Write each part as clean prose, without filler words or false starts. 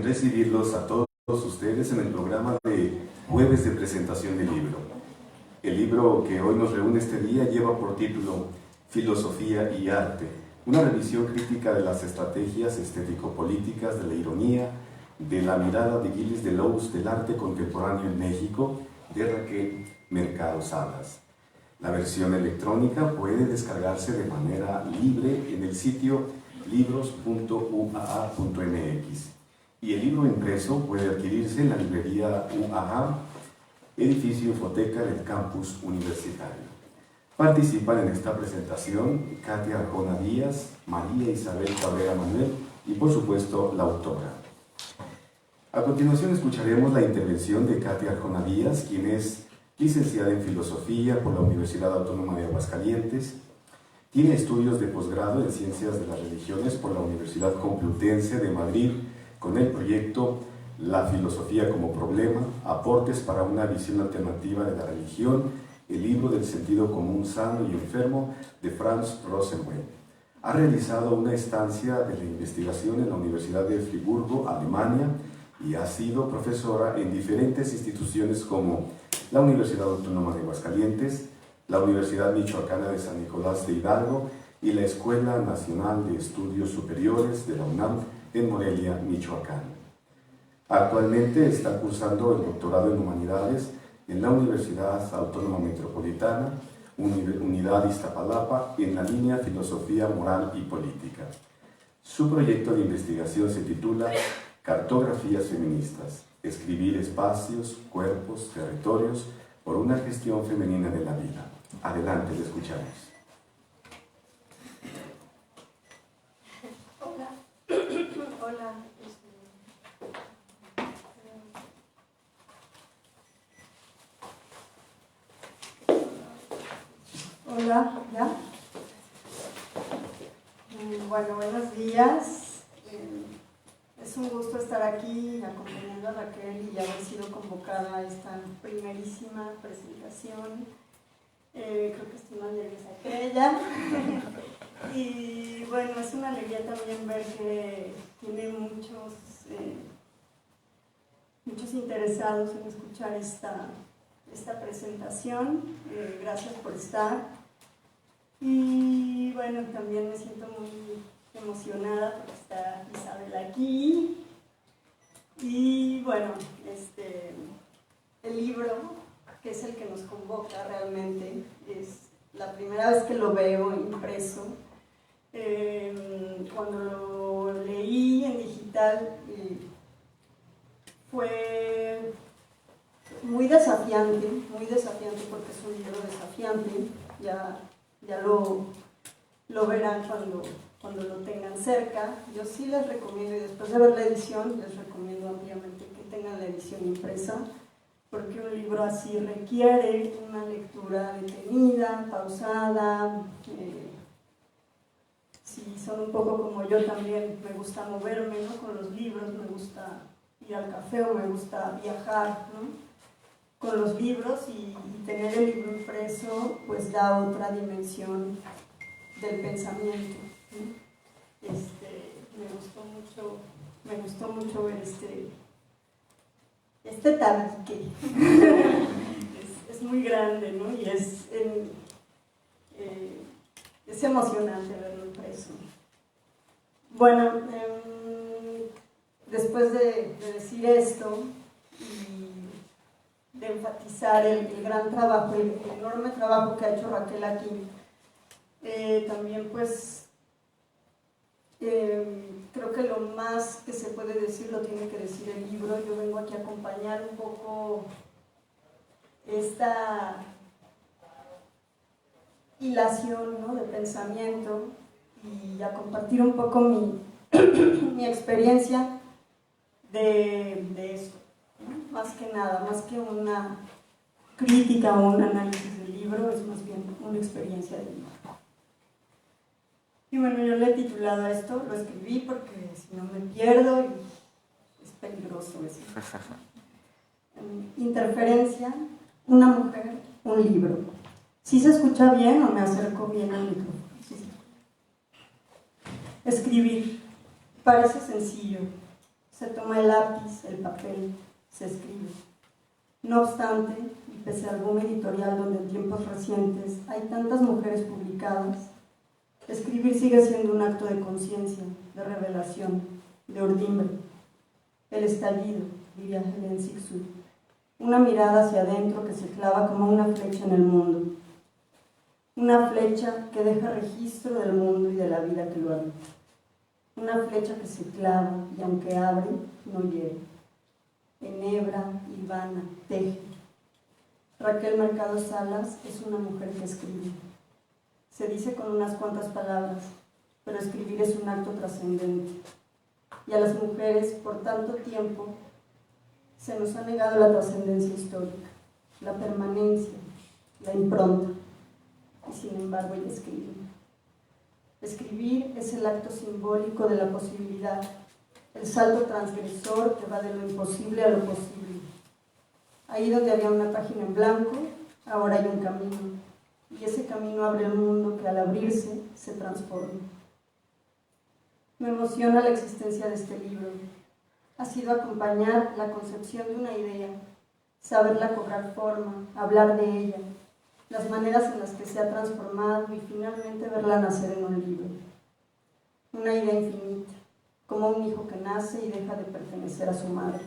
recibirlos a todos ustedes en el programa de Jueves de Presentación del Libro. El libro que hoy nos reúne este día lleva por título Filosofía y Arte, una revisión crítica de las estrategias estético-políticas, de la ironía, de la mirada de Gilles Deleuze del arte contemporáneo en México, de Raquel Mercado Salas. La versión electrónica puede descargarse de manera libre en el sitio libros.uaa.mx y el libro impreso puede adquirirse en la librería UAA, edificio Infoteca del campus universitario. Participan en esta presentación Katia Arjona Díaz, María Isabel Cabrera Manuel y por supuesto la autora. A continuación escucharemos la intervención de Katia Arjona Díaz, quien es licenciada en Filosofía por la Universidad Autónoma de Aguascalientes. Tiene estudios de posgrado en Ciencias de las Religiones por la Universidad Complutense de Madrid con el proyecto La Filosofía como Problema, aportes para una visión alternativa de la religión, el libro del sentido común sano y enfermo de Franz Rosenwein. Ha realizado una estancia de la investigación en la Universidad de Friburgo, Alemania, y ha sido profesora en diferentes instituciones como la Universidad Autónoma de Aguascalientes, la Universidad Michoacana de San Nicolás de Hidalgo y la Escuela Nacional de Estudios Superiores de la UNAM en Morelia, Michoacán. Actualmente está cursando el doctorado en Humanidades en la Universidad Autónoma Metropolitana, Unidad Iztapalapa, en la línea Filosofía Moral y Política. Su proyecto de investigación se titula Cartografías feministas, escribir espacios, cuerpos, territorios por una gestión femenina de la vida. Adelante, le escuchamos. Hola. Hola, ¿ya? Bueno, buenos días. Es un gusto estar aquí acompañando a Raquel y haber sido convocada a esta primerísima presentación. Creo que estoy más nerviosa que ella. Y bueno, es una alegría también ver que tiene muchos interesados en escuchar esta presentación. Gracias por estar. Y bueno, también me siento muy emocionada porque está Isabel aquí. Y bueno, el libro, que es el que nos convoca realmente, es la primera vez que lo veo impreso. Cuando lo leí en digital fue muy desafiante porque es un libro desafiante. Ya lo verán cuando lo tengan cerca. Yo sí les recomiendo, y después de ver la edición, les recomiendo ampliamente que tengan la edición impresa, porque un libro así requiere una lectura detenida, pausada. Si son un poco como yo también, me gusta moverme, ¿no?, con los libros, me gusta ir al café o me gusta viajar, ¿no?, con los libros, y tener el libro impreso pues da otra dimensión del pensamiento, ¿no? Me gustó mucho ver este tabique. es muy grande, ¿no? Y es emocionante verlo impreso. Bueno, después de decir esto y de enfatizar el gran trabajo, el enorme trabajo que ha hecho Raquel aquí, también pues creo que lo más que se puede decir lo tiene que decir el libro. Yo vengo aquí a acompañar un poco esta hilación, ¿no?, de pensamiento y a compartir un poco mi experiencia de esto, ¿no? Más que nada, más que una crítica o un análisis del libro, es más bien una experiencia del libro. Y bueno, yo le he titulado a esto, lo escribí porque si no me pierdo y es peligroso eso. Interferencia, una mujer, un libro. ¿Sí se escucha bien o me acerco bien al micrófono? Sí. Escribir parece sencillo. Se toma el lápiz, el papel, se escribe. No obstante, y pese al boom editorial donde en tiempos recientes hay tantas mujeres publicadas, escribir sigue siendo un acto de conciencia, de revelación, de urdimbre. El estallido, diría Helen Sixsud, una mirada hacia adentro que se clava como una flecha en el mundo. Una flecha que deja registro del mundo y de la vida que lo habita. Una flecha que se clava y aunque abre, no hiere. Enhebra, hilvana, teje. Raquel Mercado Salas es una mujer que escribe. Se dice con unas cuantas palabras, pero escribir es un acto trascendente. Y a las mujeres, por tanto tiempo, se nos ha negado la trascendencia histórica, la permanencia, la impronta. Y sin embargo, ella escribe. Escribir es el acto simbólico de la posibilidad, el salto transgresor que va de lo imposible a lo posible. Ahí donde había una página en blanco, ahora hay un camino, y ese camino abre el mundo que al abrirse se transforma. Me emociona la existencia de este libro. Ha sido acompañar la concepción de una idea, saberla cobrar forma, hablar de ella, las maneras en las que se ha transformado y finalmente verla nacer en un libro. Una idea infinita, como un hijo que nace y deja de pertenecer a su madre.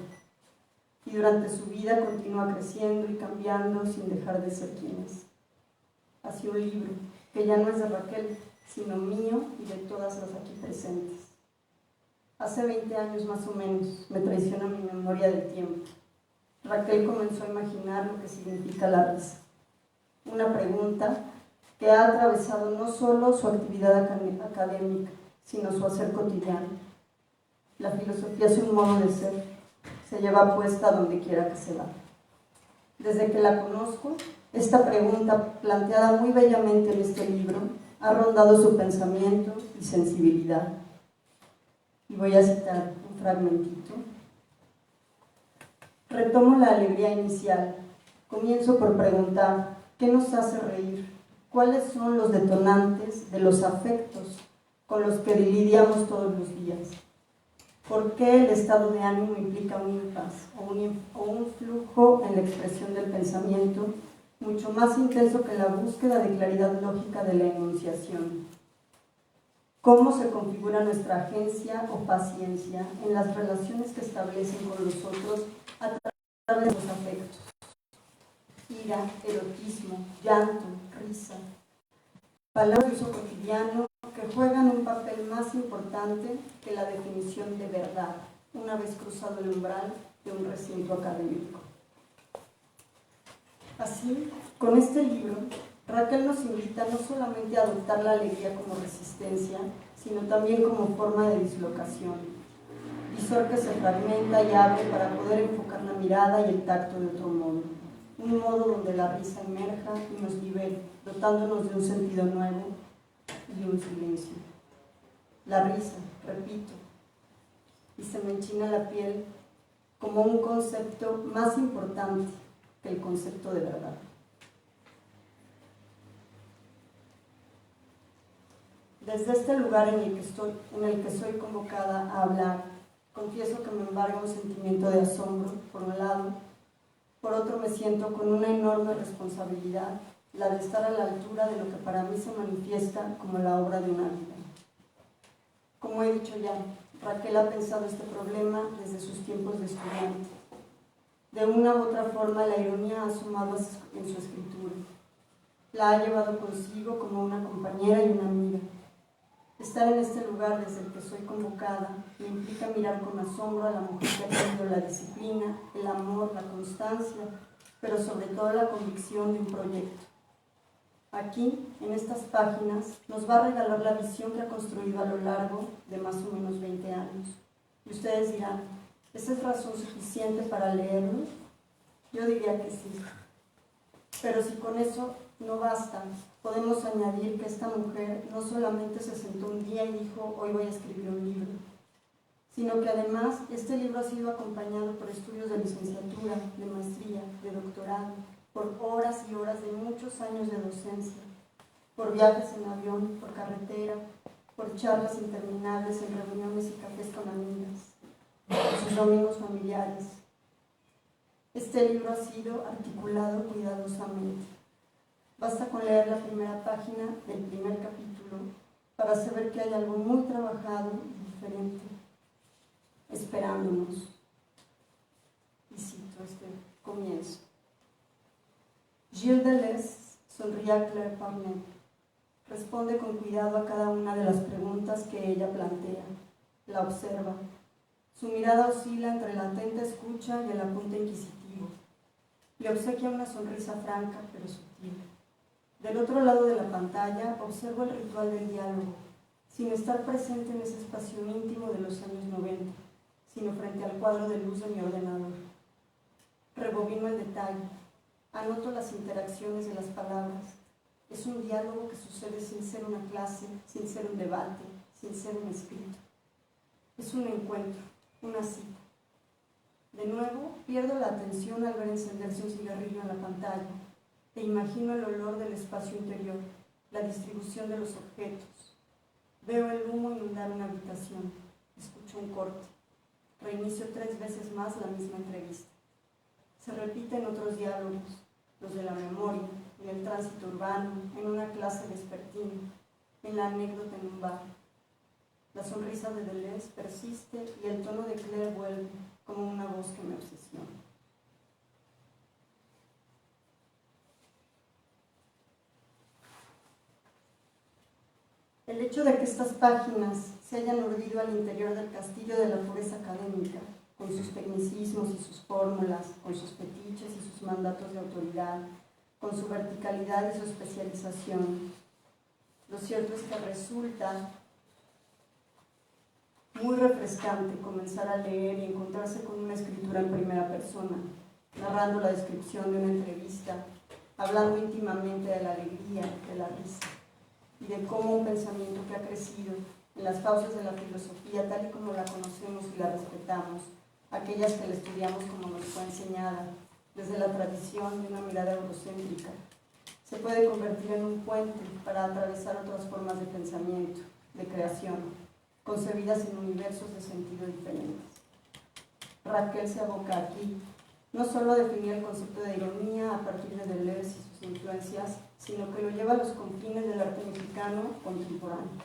Y durante su vida continúa creciendo y cambiando sin dejar de ser quien es. Así un libro que ya no es de Raquel, sino mío y de todas las aquí presentes. Hace 20 años más o menos me traiciona mi memoria del tiempo. Raquel comenzó a imaginar lo que significa la risa. Una pregunta que ha atravesado no solo su actividad académica, sino su hacer cotidiano. La filosofía es un modo de ser, se lleva puesta donde quiera que se va. Desde que la conozco, esta pregunta, planteada muy bellamente en este libro, ha rondado su pensamiento y sensibilidad. Y voy a citar un fragmentito. Retomo la alegría inicial. Comienzo por preguntar, ¿qué nos hace reír? ¿Cuáles son los detonantes de los afectos con los que lidiamos todos los días? ¿Por qué el estado de ánimo implica un impasse o un flujo en la expresión del pensamiento mucho más intenso que la búsqueda de claridad lógica de la enunciación? ¿Cómo se configura nuestra agencia o paciencia en las relaciones que establecen con los otros a través de los afectos? Ira, erotismo, llanto, risa. Palabras de uso cotidiano que juegan un papel más importante que la definición de verdad, una vez cruzado el umbral de un recinto académico. Así, con este libro, Raquel nos invita no solamente a adoptar la alegría como resistencia, sino también como forma de dislocación, visor que se fragmenta y abre para poder enfocar la mirada y el tacto de otro modo, un modo donde la risa emerja y nos libere, dotándonos de un sentido nuevo y un silencio. La risa, repito, y se me enchina la piel como un concepto más importante que el concepto de verdad. Desde este lugar en el que soy convocada a hablar, confieso que me embarga un sentimiento de asombro, por un lado. Por otro, me siento con una enorme responsabilidad, la de estar a la altura de lo que para mí se manifiesta como la obra de una vida. Como he dicho ya, Raquel ha pensado este problema desde sus tiempos de estudiante. De una u otra forma, la ironía ha asomado en su escritura. La ha llevado consigo como una compañera y una amiga. Estar en este lugar desde el que soy convocada me implica mirar con asombro a la mujer que ha tenido la disciplina, el amor, la constancia, pero sobre todo la convicción de un proyecto. Aquí, en estas páginas, nos va a regalar la visión que ha construido a lo largo de más o menos 20 años. Y ustedes dirán, ¿esa es razón suficiente para leerlo? Yo diría que sí. Pero si con eso no basta, podemos añadir que esta mujer no solamente se sentó un día y dijo, hoy voy a escribir un libro, sino que además este libro ha sido acompañado por estudios de licenciatura, de maestría, de doctorado, por horas y horas de muchos años de docencia, por viajes en avión, por carretera, por charlas interminables en reuniones y cafés con amigas. sus domingos familiares. Este libro ha sido articulado cuidadosamente. Basta con leer la primera página del primer capítulo para saber que hay algo muy trabajado y diferente esperándonos. Y cito este comienzo. Gilles Deleuze sonríe a Claire Parnet. Responde con cuidado a cada una de las preguntas que ella plantea. La observa. Su mirada oscila entre la atenta escucha y el apunte inquisitivo. Le obsequia una sonrisa franca pero sutil. Del otro lado de la pantalla observo el ritual del diálogo, sin estar presente en ese espacio íntimo de los años 90, sino frente al cuadro de luz de mi ordenador. Rebobino el detalle, anoto las interacciones de las palabras. Es un diálogo que sucede sin ser una clase, sin ser un debate, sin ser un escrito. Es un encuentro, una cita. De nuevo, pierdo la atención al ver encenderse un cigarrillo en la pantalla e imagino el olor del espacio interior, la distribución de los objetos. Veo el humo inundar una habitación, escucho un corte. Reinicio 3 veces más la misma entrevista. Se repiten otros diálogos, los de la memoria, en el tránsito urbano, en una clase vespertina, en la anécdota en un bar. La sonrisa de Deleuze persiste y el tono de Claire vuelve como una voz que me obsesiona. El hecho de que estas páginas se hayan urdido al interior del castillo de la pureza académica, con sus tecnicismos y sus fórmulas, con sus fetiches y sus mandatos de autoridad, con su verticalidad y su especialización. Lo cierto es que resulta muy refrescante comenzar a leer y encontrarse con una escritura en primera persona, narrando la descripción de una entrevista, hablando íntimamente de la alegría, de la risa, y de cómo un pensamiento que ha crecido en las fauces de la filosofía, tal y como la conocemos y la respetamos, aquellas que la estudiamos como nos fue enseñada, desde la tradición de una mirada eurocéntrica, se puede convertir en un puente para atravesar otras formas de pensamiento, de creación, concebidas en universos de sentido diferentes. Raquel se aboca aquí, no solo a definir el concepto de ironía a partir de Deleuze y sus influencias, sino que lo lleva a los confines del arte mexicano contemporáneo.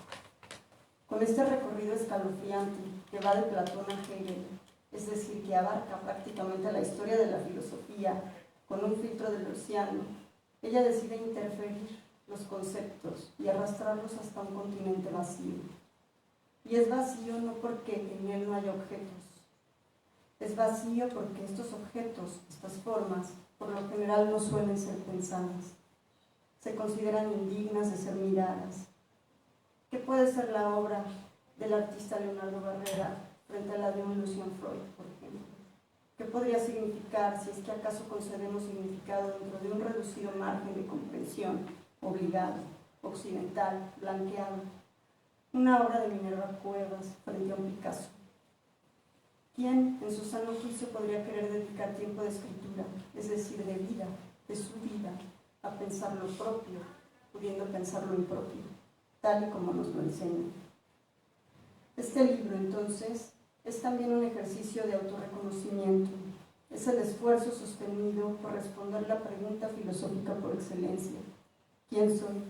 Con este recorrido escalofriante que va de Platón a Hegel, es decir, que abarca prácticamente la historia de la filosofía con un filtro deleuziano, ella decide interferir los conceptos y arrastrarlos hasta un continente vacío. Y es vacío no porque en él no haya objetos, es vacío porque estos objetos, estas formas, por lo general no suelen ser pensadas, se consideran indignas de ser miradas. ¿Qué puede ser la obra del artista Leonardo Barrera frente a la de un Lucian Freud, por ejemplo? ¿Qué podría significar si es que acaso concedemos significado dentro de un reducido margen de comprensión, obligado, occidental, blanqueado? Una obra de Minerva Cuevas frente a un Picasso. ¿Quién en su sano juicio podría querer dedicar tiempo de escritura, es decir, de vida, de su vida, a pensar lo propio, pudiendo pensar lo impropio, tal y como nos lo enseña? Este libro, entonces, es también un ejercicio de autorreconocimiento. Es el esfuerzo sostenido por responder la pregunta filosófica por excelencia: ¿quién soy?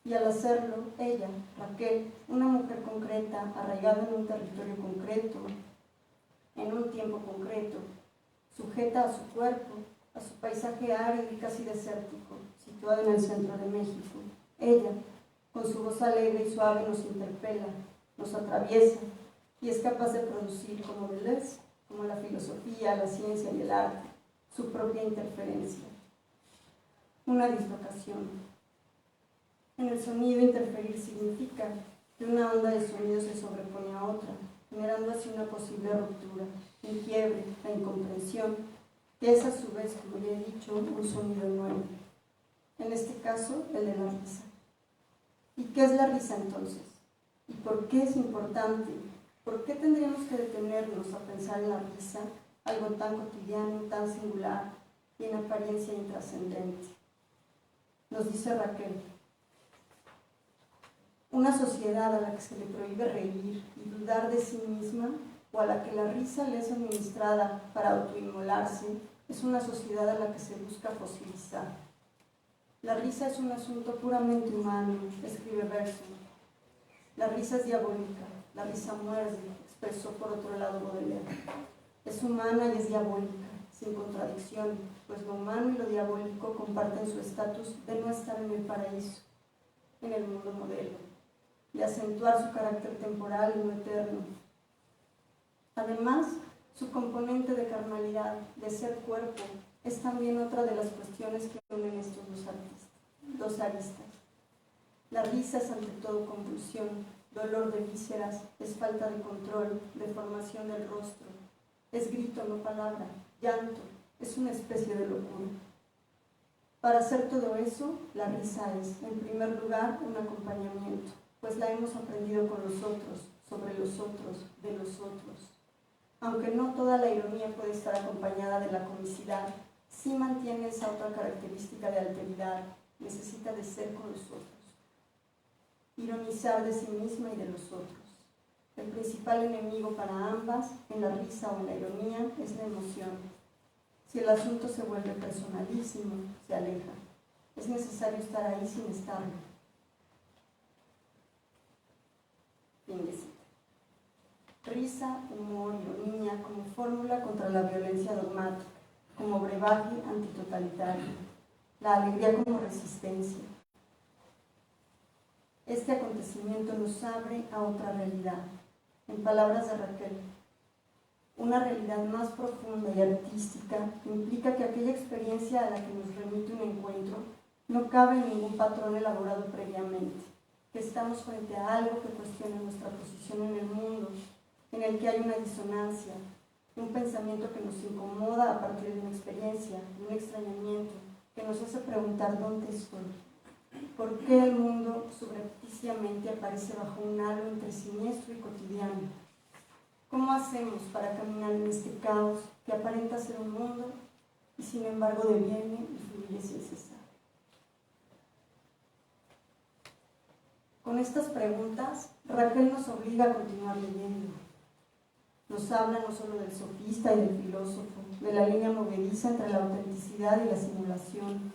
Y al hacerlo, ella, Raquel, una mujer concreta, arraigada en un territorio concreto, en un tiempo concreto, sujeta a su cuerpo, a su paisaje árido y casi desértico, situado en el centro de México. Ella, con su voz alegre y suave, nos interpela, nos atraviesa y es capaz de producir, como Deleuze, como la filosofía, la ciencia y el arte, su propia interferencia. Una dislocación. En el sonido, interferir significa que una onda de sonido se sobrepone a otra, generando así una posible ruptura, un quiebre, la incomprensión, que es a su vez, como ya he dicho, un sonido nuevo. En este caso, el de la risa. ¿Y qué es la risa entonces? ¿Y por qué es importante? ¿Por qué tendríamos que detenernos a pensar en la risa, algo tan cotidiano, tan singular y en apariencia intrascendente? Nos dice Raquel: una sociedad a la que se le prohíbe reír y dudar de sí misma o a la que la risa le es administrada para autoinmolarse, es una sociedad a la que se busca fosilizar. La risa es un asunto puramente humano, escribe Bergson. La risa es diabólica, la risa muerde, expresó por otro lado Baudelaire. Es humana y es diabólica, sin contradicción, pues lo humano y lo diabólico comparten su estatus de no estar en el paraíso, en el mundo modelo, de acentuar su carácter temporal y no eterno. Además, su componente de carnalidad, de ser cuerpo, es también otra de las cuestiones que unen estos dos aristas. La risa es ante todo convulsión, dolor de vísceras, es falta de control, deformación del rostro, es grito, no palabra, llanto, es una especie de locura. Para hacer todo eso, la risa es, en primer lugar, un acompañamiento, pues la hemos aprendido con los otros, sobre los otros, de los otros. Aunque no toda la ironía puede estar acompañada de la comicidad, sí mantiene esa otra característica de alteridad, necesita de ser con los otros. Ironizar de sí misma y de los otros. El principal enemigo para ambas, en la risa o en la ironía, es la emoción. Si el asunto se vuelve personalísimo, se aleja. Es necesario estar ahí sin estarlo. Fin de cita. Risa, humor, ironía como fórmula contra la violencia dogmática, como brebaje antitotalitario, la alegría como resistencia. Este acontecimiento nos abre a otra realidad. En palabras de Raquel, una realidad más profunda y artística implica que aquella experiencia a la que nos remite un encuentro no cabe en ningún patrón elaborado previamente, que estamos frente a algo que cuestiona nuestra posición en el mundo, en el que hay una disonancia, un pensamiento que nos incomoda a partir de una experiencia, de un extrañamiento, que nos hace preguntar dónde estoy. ¿Por qué el mundo subrepticiamente aparece bajo un halo entre siniestro y cotidiano? ¿Cómo hacemos para caminar en este caos que aparenta ser un mundo y sin embargo deviene y fluye sin cesar? Con estas preguntas, Raquel nos obliga a continuar leyendo. Nos habla no solo del sofista y del filósofo, de la línea movediza entre la autenticidad y la simulación,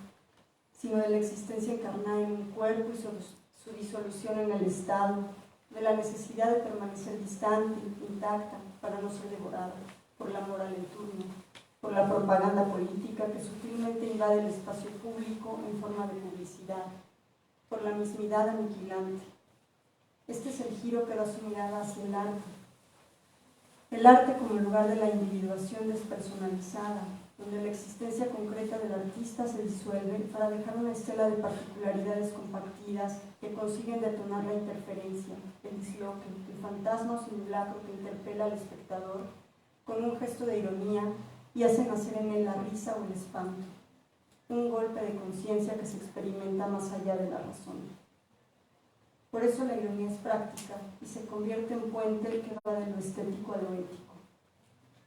sino de la existencia encarnada en un cuerpo y su disolución en el Estado, de la necesidad de permanecer distante, intacta, para no ser devorada por la moral en turno, por la propaganda política que sutilmente invade el espacio público en forma de publicidad, por la mismidad aniquilante. Este es el giro que da su mirada hacia el arte. El arte como lugar de la individuación despersonalizada, donde la existencia concreta del artista se disuelve para dejar una estela de particularidades compartidas que consiguen detonar la interferencia, el disloque, el fantasma o simulacro que interpela al espectador con un gesto de ironía y hace nacer en él la risa o el espanto, un golpe de conciencia que se experimenta más allá de la razón. Por eso la ironía es práctica y se convierte en puente que va de lo estético a lo ético.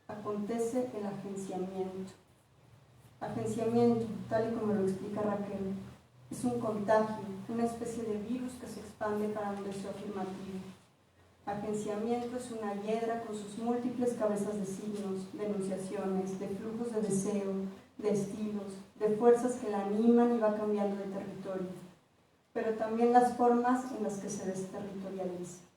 Acontece el agenciamiento. Agenciamiento, tal y como lo explica Raquel, es un contagio, una especie de virus que se expande para un deseo afirmativo. Agenciamiento es una hiedra con sus múltiples cabezas de signos, de enunciaciones, de flujos de deseo, de estilos, de fuerzas que la animan y va cambiando de territorio, pero también las formas en las que se desterritorializa.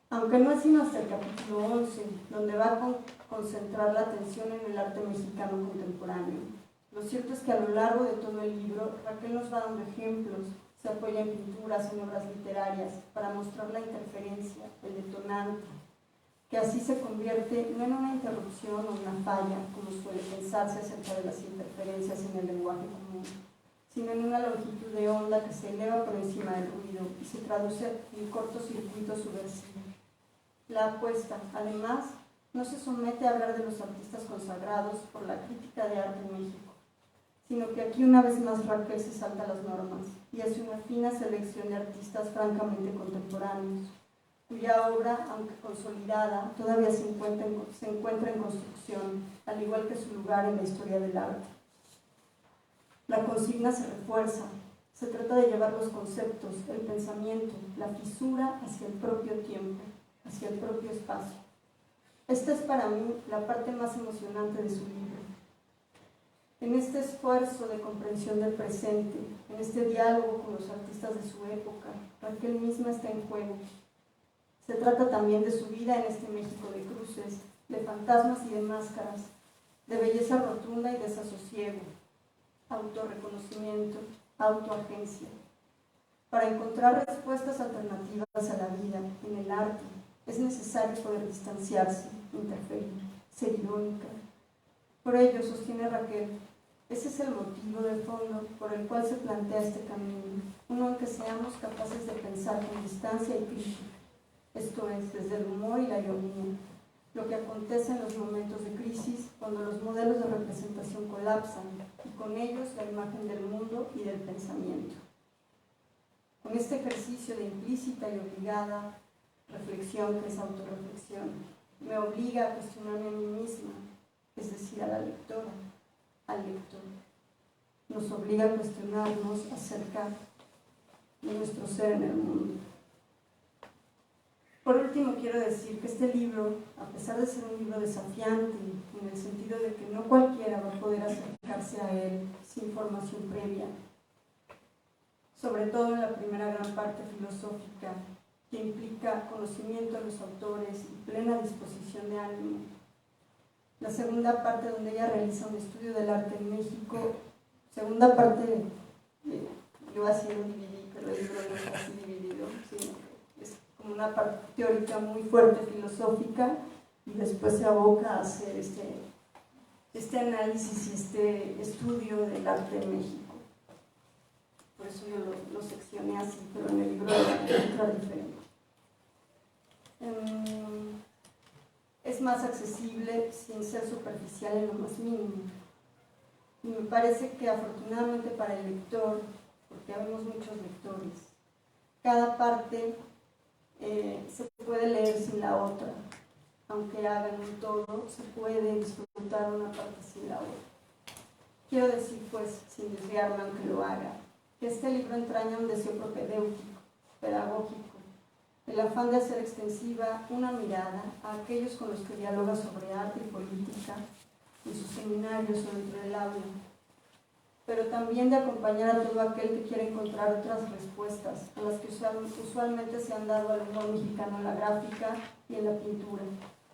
Aunque no es sino hasta el capítulo 11, donde va a concentrar la atención en el arte mexicano contemporáneo. Lo cierto es que a lo largo de todo el libro, Raquel nos va dando ejemplos, se apoya en pinturas, en obras literarias, para mostrar la interferencia, el detonante, que así se convierte no en una interrupción o una falla, como suele pensarse acerca de las interferencias en el lenguaje común, sino en una longitud de onda que se eleva por encima del ruido y se traduce en cortocircuito subversivo. La apuesta, además, no se somete a hablar de los artistas consagrados por la crítica de arte en México, sino que aquí una vez más Raquel se salta las normas y hace una fina selección de artistas francamente contemporáneos, cuya obra, aunque consolidada, todavía se encuentra en construcción, al igual que su lugar en la historia del arte. La consigna se refuerza. Se trata de llevar los conceptos, el pensamiento, la fisura hacia el propio tiempo, hacia el propio espacio. Esta es para mí la parte más emocionante de su libro. En este esfuerzo de comprensión del presente, en este diálogo con los artistas de su época, Raquel misma está en juego. Se trata también de su vida en este México de cruces, de fantasmas y de máscaras, de belleza rotunda y desasosiego, autorreconocimiento, autoagencia. Para encontrar respuestas alternativas a la vida en el arte, es necesario poder distanciarse, interferir, ser irónica. Por ello, sostiene Raquel, ese es el motivo de fondo por el cual se plantea este camino, uno en que seamos capaces de pensar con distancia y crítica, esto es, desde el humor y la ironía, lo que acontece en los momentos de crisis, cuando los modelos de representación colapsan, y con ellos la imagen del mundo y del pensamiento. Con este ejercicio de implícita y obligada reflexión, que es autorreflexión, me obliga a cuestionarme a mí misma, es decir, a la lectora, al lector. Nos obliga a cuestionarnos acerca de nuestro ser en el mundo. Por último, quiero decir que este libro, a pesar de ser un libro desafiante, en el sentido de que no cualquiera va a poder acercarse a él sin formación previa, sobre todo en la primera gran parte filosófica, que implica conocimiento de los autores y plena disposición de ánimo. La segunda parte, donde ella realiza un estudio del arte en México, segunda parte, yo así lo dividí, pero el libro no es así dividido, sino que es como una parte teórica muy fuerte, filosófica, y después se aboca a hacer este análisis y este estudio del arte en México. Por eso yo lo seccioné así, pero en el libro entra diferente. Es más accesible sin ser superficial en lo más mínimo. Y me parece que afortunadamente para el lector, porque habemos muchos lectores, cada parte se puede leer sin la otra. Aunque hagan un todo, se puede disfrutar una parte sin la otra. Quiero decir, pues, sin desviarme aunque lo haga, que este libro entraña un deseo propedéutico, pedagógico, el afán de hacer extensiva una mirada a aquellos con los que dialoga sobre arte y política en sus seminarios o dentro del aula, pero también de acompañar a todo aquel que quiere encontrar otras respuestas a las que usualmente se han dado al humor mexicano en la gráfica y en la pintura,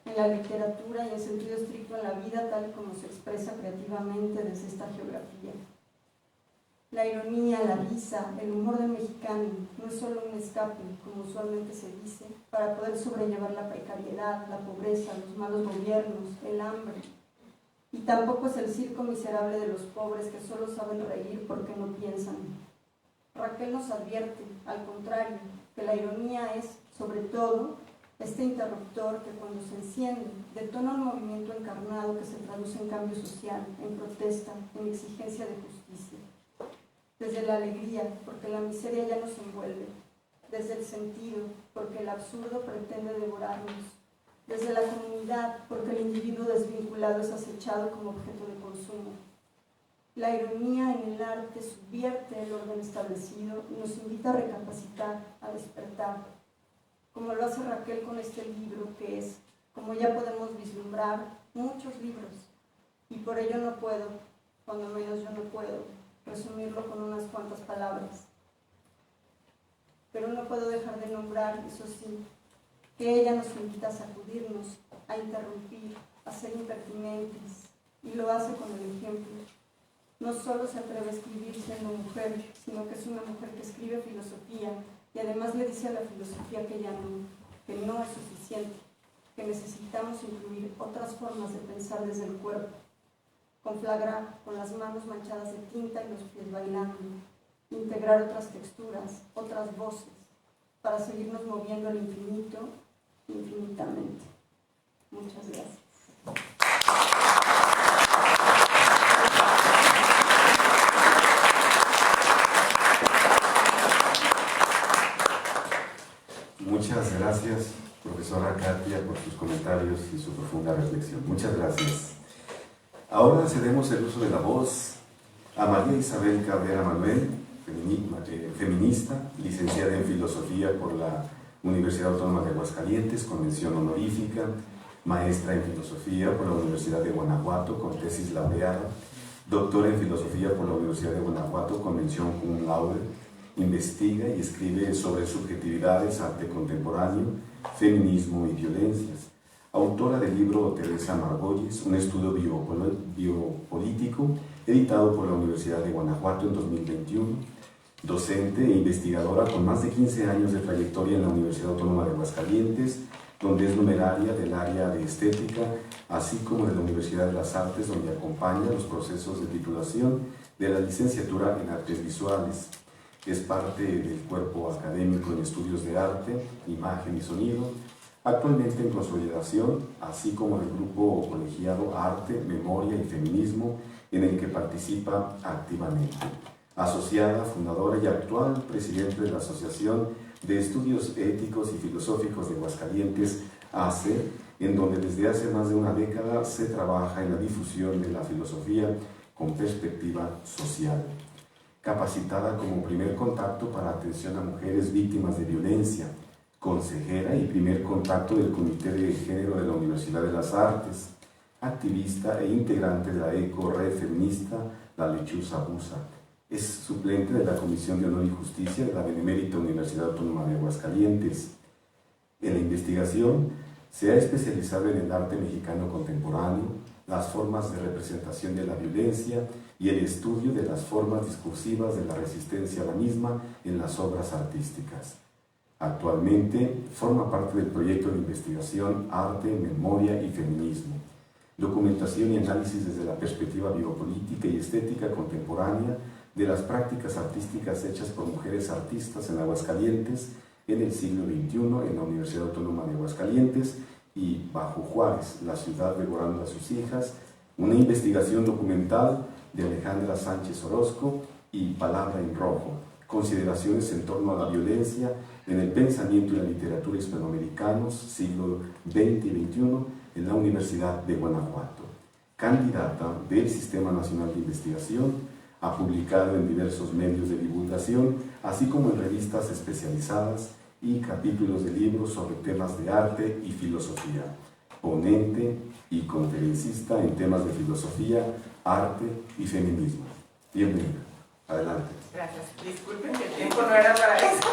en la literatura y en sentido estricto en la vida tal como se expresa creativamente desde esta geografía. La ironía, la risa, el humor del mexicano no es solo un escape, como usualmente se dice, para poder sobrellevar la precariedad, la pobreza, los malos gobiernos, el hambre. Y tampoco es el circo miserable de los pobres que solo saben reír porque no piensan. Raquel nos advierte, al contrario, que la ironía es, sobre todo, este interruptor que cuando se enciende detona un movimiento encarnado que se traduce en cambio social, en protesta, en exigencia de justicia. Desde la alegría, porque la miseria ya nos envuelve. Desde el sentido, porque el absurdo pretende devorarnos. Desde la comunidad, porque el individuo desvinculado es acechado como objeto de consumo. La ironía en el arte subvierte el orden establecido y nos invita a recapacitar, a despertar, como lo hace Raquel con este libro, que es, como ya podemos vislumbrar, muchos libros, y por ello no puedo, cuando menos yo no puedo, resumirlo con unas cuantas palabras. Pero no puedo dejar de nombrar, eso sí, que ella nos invita a sacudirnos, a interrumpir, a ser impertinentes, y lo hace con el ejemplo. No solo se atreve a escribir siendo mujer, sino que es una mujer que escribe filosofía, y además le dice a la filosofía que no es suficiente, que necesitamos incluir otras formas de pensar desde el cuerpo, conflagrar con las manos manchadas de tinta y los pies bailando, integrar otras texturas, otras voces, para seguirnos moviendo al infinito, infinitamente. Muchas gracias. Muchas gracias, profesora Katia, por sus comentarios y su profunda reflexión. Muchas gracias. Ahora cedemos el uso de la voz a María Isabel Cabrera Manuel, feminista, licenciada en Filosofía por la Universidad Autónoma de Aguascalientes con mención honorífica, maestra en filosofía por la Universidad de Guanajuato con tesis laureada, doctora en filosofía por la Universidad de Guanajuato con mención cum laude, investiga y escribe sobre subjetividades, arte contemporáneo, feminismo y violencias. Autora del libro Teresa Margolles, un estudio biopolítico, editado por la Universidad de Guanajuato en 2021. Docente e investigadora con más de 15 años de trayectoria en la Universidad Autónoma de Aguascalientes, donde es numeraria del área de estética, así como de la Universidad de las Artes, donde acompaña los procesos de titulación de la licenciatura en Artes Visuales. Es parte del cuerpo académico en estudios de arte, imagen y sonido, actualmente en consolidación, así como del grupo colegiado Arte, Memoria y Feminismo, en el que participa activamente. Asociada, fundadora y actual presidente de la Asociación de Estudios Éticos y Filosóficos de Aguascalientes, ACE, en donde desde hace más de una década se trabaja en la difusión de la filosofía con perspectiva social. Capacitada como primer contacto para atención a mujeres víctimas de violencia, consejera y primer contacto del Comité de Género de la Universidad de las Artes, activista e integrante de la eco-red feminista La Lechuza Busa. Es suplente de la Comisión de Honor y Justicia de la Benemérita Universidad Autónoma de Aguascalientes. En la investigación se ha especializado en el arte mexicano contemporáneo, las formas de representación de la violencia y el estudio de las formas discursivas de la resistencia a la misma en las obras artísticas. Actualmente forma parte del proyecto de investigación Arte, Memoria y Feminismo, documentación y análisis desde la perspectiva biopolítica y estética contemporánea de las prácticas artísticas hechas por mujeres artistas en Aguascalientes en el siglo XXI en la Universidad Autónoma de Aguascalientes y Bajo Juárez, la ciudad devorando a sus hijas, una investigación documental de Alejandra Sánchez Orozco y Palabra en Rojo, consideraciones en torno a la violencia en el pensamiento y la literatura hispanoamericanos, siglo XX y XXI, en la Universidad de Guanajuato. Candidata del Sistema Nacional de Investigación, ha publicado en diversos medios de divulgación, así como en revistas especializadas y capítulos de libros sobre temas de arte y filosofía. Ponente y conferencista en temas de filosofía, arte y feminismo. Bienvenida. Adelante. Gracias. Disculpen que el tiempo no era para eso.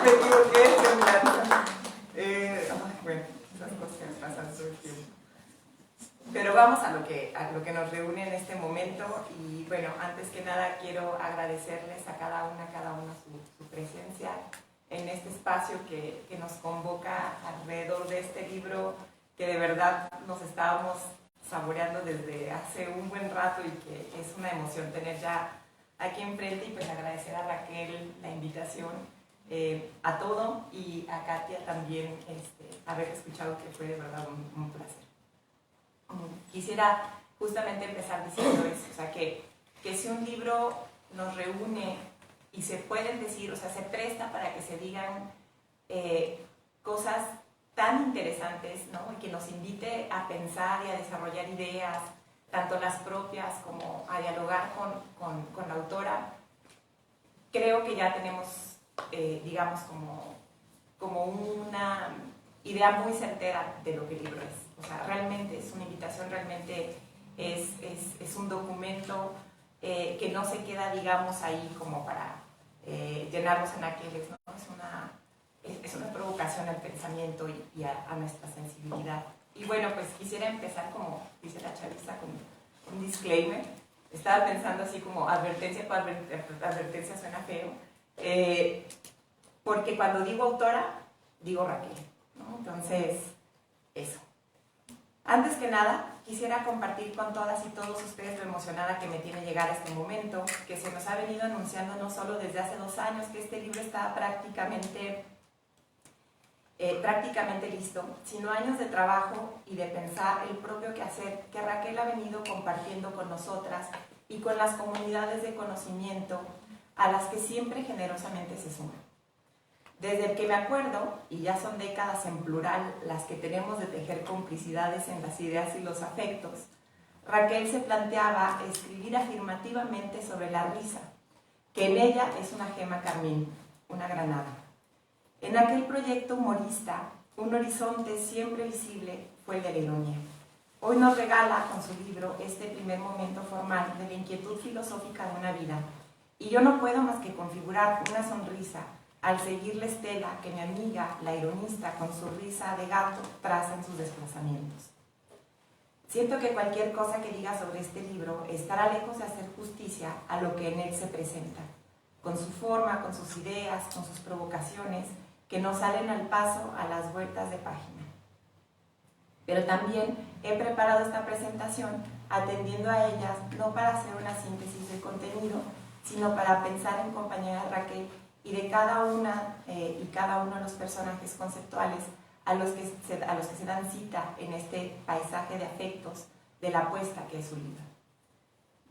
Me equivoqué, bueno, esas cosas que me pasan todo el tiempo. Pero vamos a lo que nos reúne en este momento y bueno, antes que nada quiero agradecerles a cada uno su presencia en este espacio que nos convoca alrededor de este libro que de verdad nos estábamos saboreando desde hace un buen rato y que es una emoción tener ya aquí enfrente y pues agradecer a Raquel la invitación a todo y a Katia también haber escuchado que fue de verdad un placer. Quisiera justamente empezar diciendo eso, o sea, que si un libro nos reúne y se pueden decir, o sea, se presta para que se digan cosas tan interesantes, ¿no? Y que nos invite a pensar y a desarrollar ideas, tanto las propias como a dialogar con la autora, creo que ya tenemos, digamos, como una idea muy certera de lo que el libro es. O sea, realmente es una invitación, realmente es un documento que no se queda, digamos, ahí como para llenar los anaqueles, ¿no? Es una provocación al pensamiento y a nuestra sensibilidad. Y bueno, pues quisiera empezar como dice la chaviza, con un disclaimer. Estaba pensando así como advertencia, pues advertencia suena feo, porque cuando digo autora, digo Raquel, ¿no? Entonces, eso. Antes que nada, quisiera compartir con todas y todos ustedes lo emocionada que me tiene llegar a este momento, que se nos ha venido anunciando no solo desde hace 2 años que este libro está prácticamente listo, sino años de trabajo y de pensar el propio quehacer que Raquel ha venido compartiendo con nosotras y con las comunidades de conocimiento a las que siempre generosamente se suman. Desde el que me acuerdo, y ya son décadas en plural las que tenemos de tejer complicidades en las ideas y los afectos, Raquel se planteaba escribir afirmativamente sobre la risa, que en ella es una gema carmín, una granada. En aquel proyecto humorista, un horizonte siempre visible fue el de la ironía. Hoy nos regala con su libro este primer momento formal de la inquietud filosófica de una vida, y yo no puedo más que configurar una sonrisa al seguir la estela que mi amiga, la ironista, con su risa de gato, traza en sus desplazamientos. Siento que cualquier cosa que diga sobre este libro estará lejos de hacer justicia a lo que en él se presenta, con su forma, con sus ideas, con sus provocaciones, que nos salen al paso a las vueltas de página. Pero también he preparado esta presentación atendiendo a ellas no para hacer una síntesis del contenido, sino para pensar en compañía de Raquel y de cada una y cada uno de los personajes conceptuales a los que se dan cita en este paisaje de afectos de la apuesta que es su libro.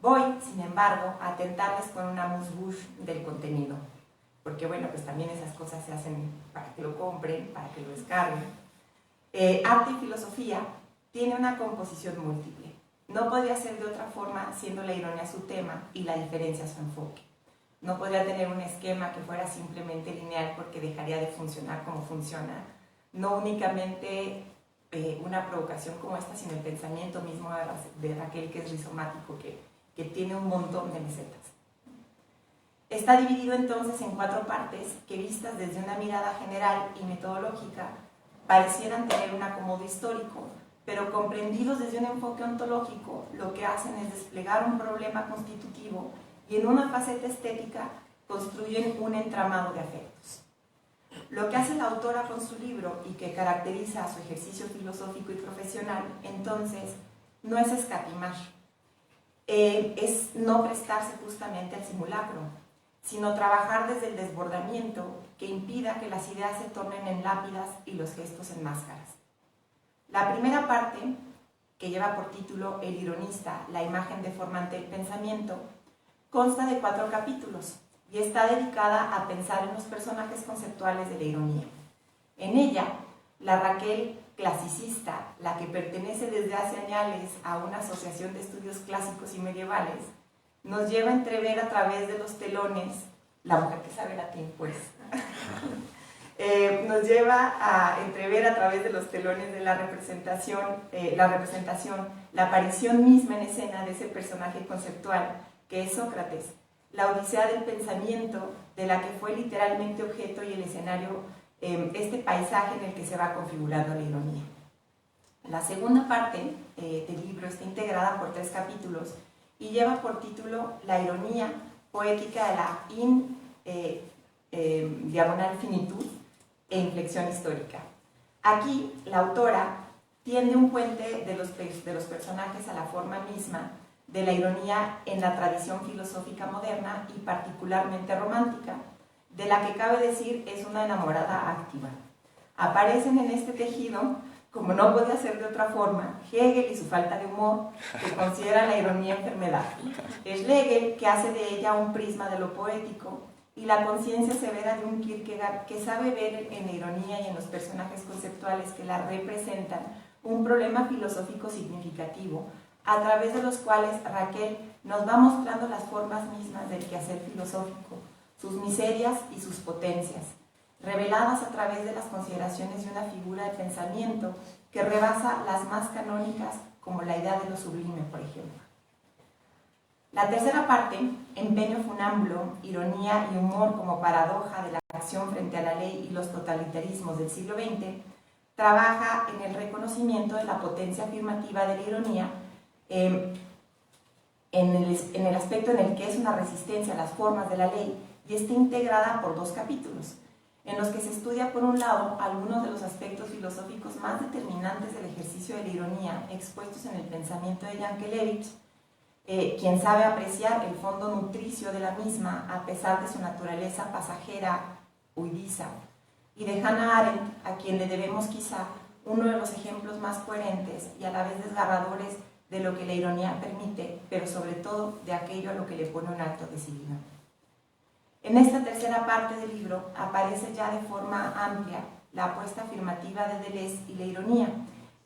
Voy, sin embargo, a tentarles con una amuse-bouche del contenido, porque bueno, pues también esas cosas se hacen para que lo compren, para que lo descarguen. Arte y filosofía tiene una composición múltiple. No podría ser de otra forma siendo la ironía su tema y la diferencia su enfoque. No podría tener un esquema que fuera simplemente lineal porque dejaría de funcionar como funciona. No únicamente una provocación como esta, sino el pensamiento mismo de Raquel, que es rizomático, que tiene un montón de mesetas. Está dividido entonces en 4 partes que, vistas desde una mirada general y metodológica, parecieran tener un acomodo histórico, pero comprendidos desde un enfoque ontológico, lo que hacen es desplegar un problema constitutivo y en una faceta estética construyen un entramado de afectos. Lo que hace la autora con su libro y que caracteriza su ejercicio filosófico y profesional, entonces, no es escatimar, es no prestarse justamente al simulacro, sino trabajar desde el desbordamiento que impida que las ideas se tornen en lápidas y los gestos en máscaras. La primera parte, que lleva por título El ironista, la imagen deformante del pensamiento, consta de 4 capítulos y está dedicada a pensar en los personajes conceptuales de la ironía. En ella, la Raquel clasicista, la que pertenece desde hace años a una asociación de estudios clásicos y medievales, nos lleva a entrever a través de los telones, la mujer que sabe latín pues, nos lleva a entrever a través de los telones de la representación, la aparición misma en escena de ese personaje conceptual que es Sócrates, la odisea del pensamiento de la que fue literalmente objeto y el escenario, este paisaje en el que se va configurando la ironía. La segunda parte del libro está integrada por 3 capítulos y lleva por título La ironía poética de la diagonal finitud e inflexión histórica. Aquí la autora tiende un puente de los personajes a la forma misma de la ironía en la tradición filosófica moderna y particularmente romántica, de la que cabe decir es una enamorada activa. Aparecen en este tejido, como no podía ser de otra forma, Hegel y su falta de humor, que considera la ironía enfermedad. Es Hegel que hace de ella un prisma de lo poético, y la conciencia severa de un Kierkegaard que sabe ver en la ironía y en los personajes conceptuales que la representan un problema filosófico significativo, a través de los cuales Raquel nos va mostrando las formas mismas del quehacer filosófico, sus miserias y sus potencias, reveladas a través de las consideraciones de una figura de pensamiento que rebasa las más canónicas, como la idea de lo sublime, por ejemplo. La tercera parte, empeño funámbulo, ironía y humor como paradoja de la acción frente a la ley y los totalitarismos del siglo XX, trabaja en el reconocimiento de la potencia afirmativa de la ironía en el aspecto en el que es una resistencia a las formas de la ley, y está integrada por 2 capítulos, en los que se estudia por un lado algunos de los aspectos filosóficos más determinantes del ejercicio de la ironía expuestos en el pensamiento de Yankelevich, quien sabe apreciar el fondo nutricio de la misma a pesar de su naturaleza pasajera, huidiza, y de Hannah Arendt, a quien le debemos quizá uno de los ejemplos más coherentes y a la vez desgarradores de lo que la ironía permite, pero sobre todo de aquello a lo que le pone un alto decidido. En esta tercera parte del libro aparece ya de forma amplia la apuesta afirmativa de Deleuze y la ironía,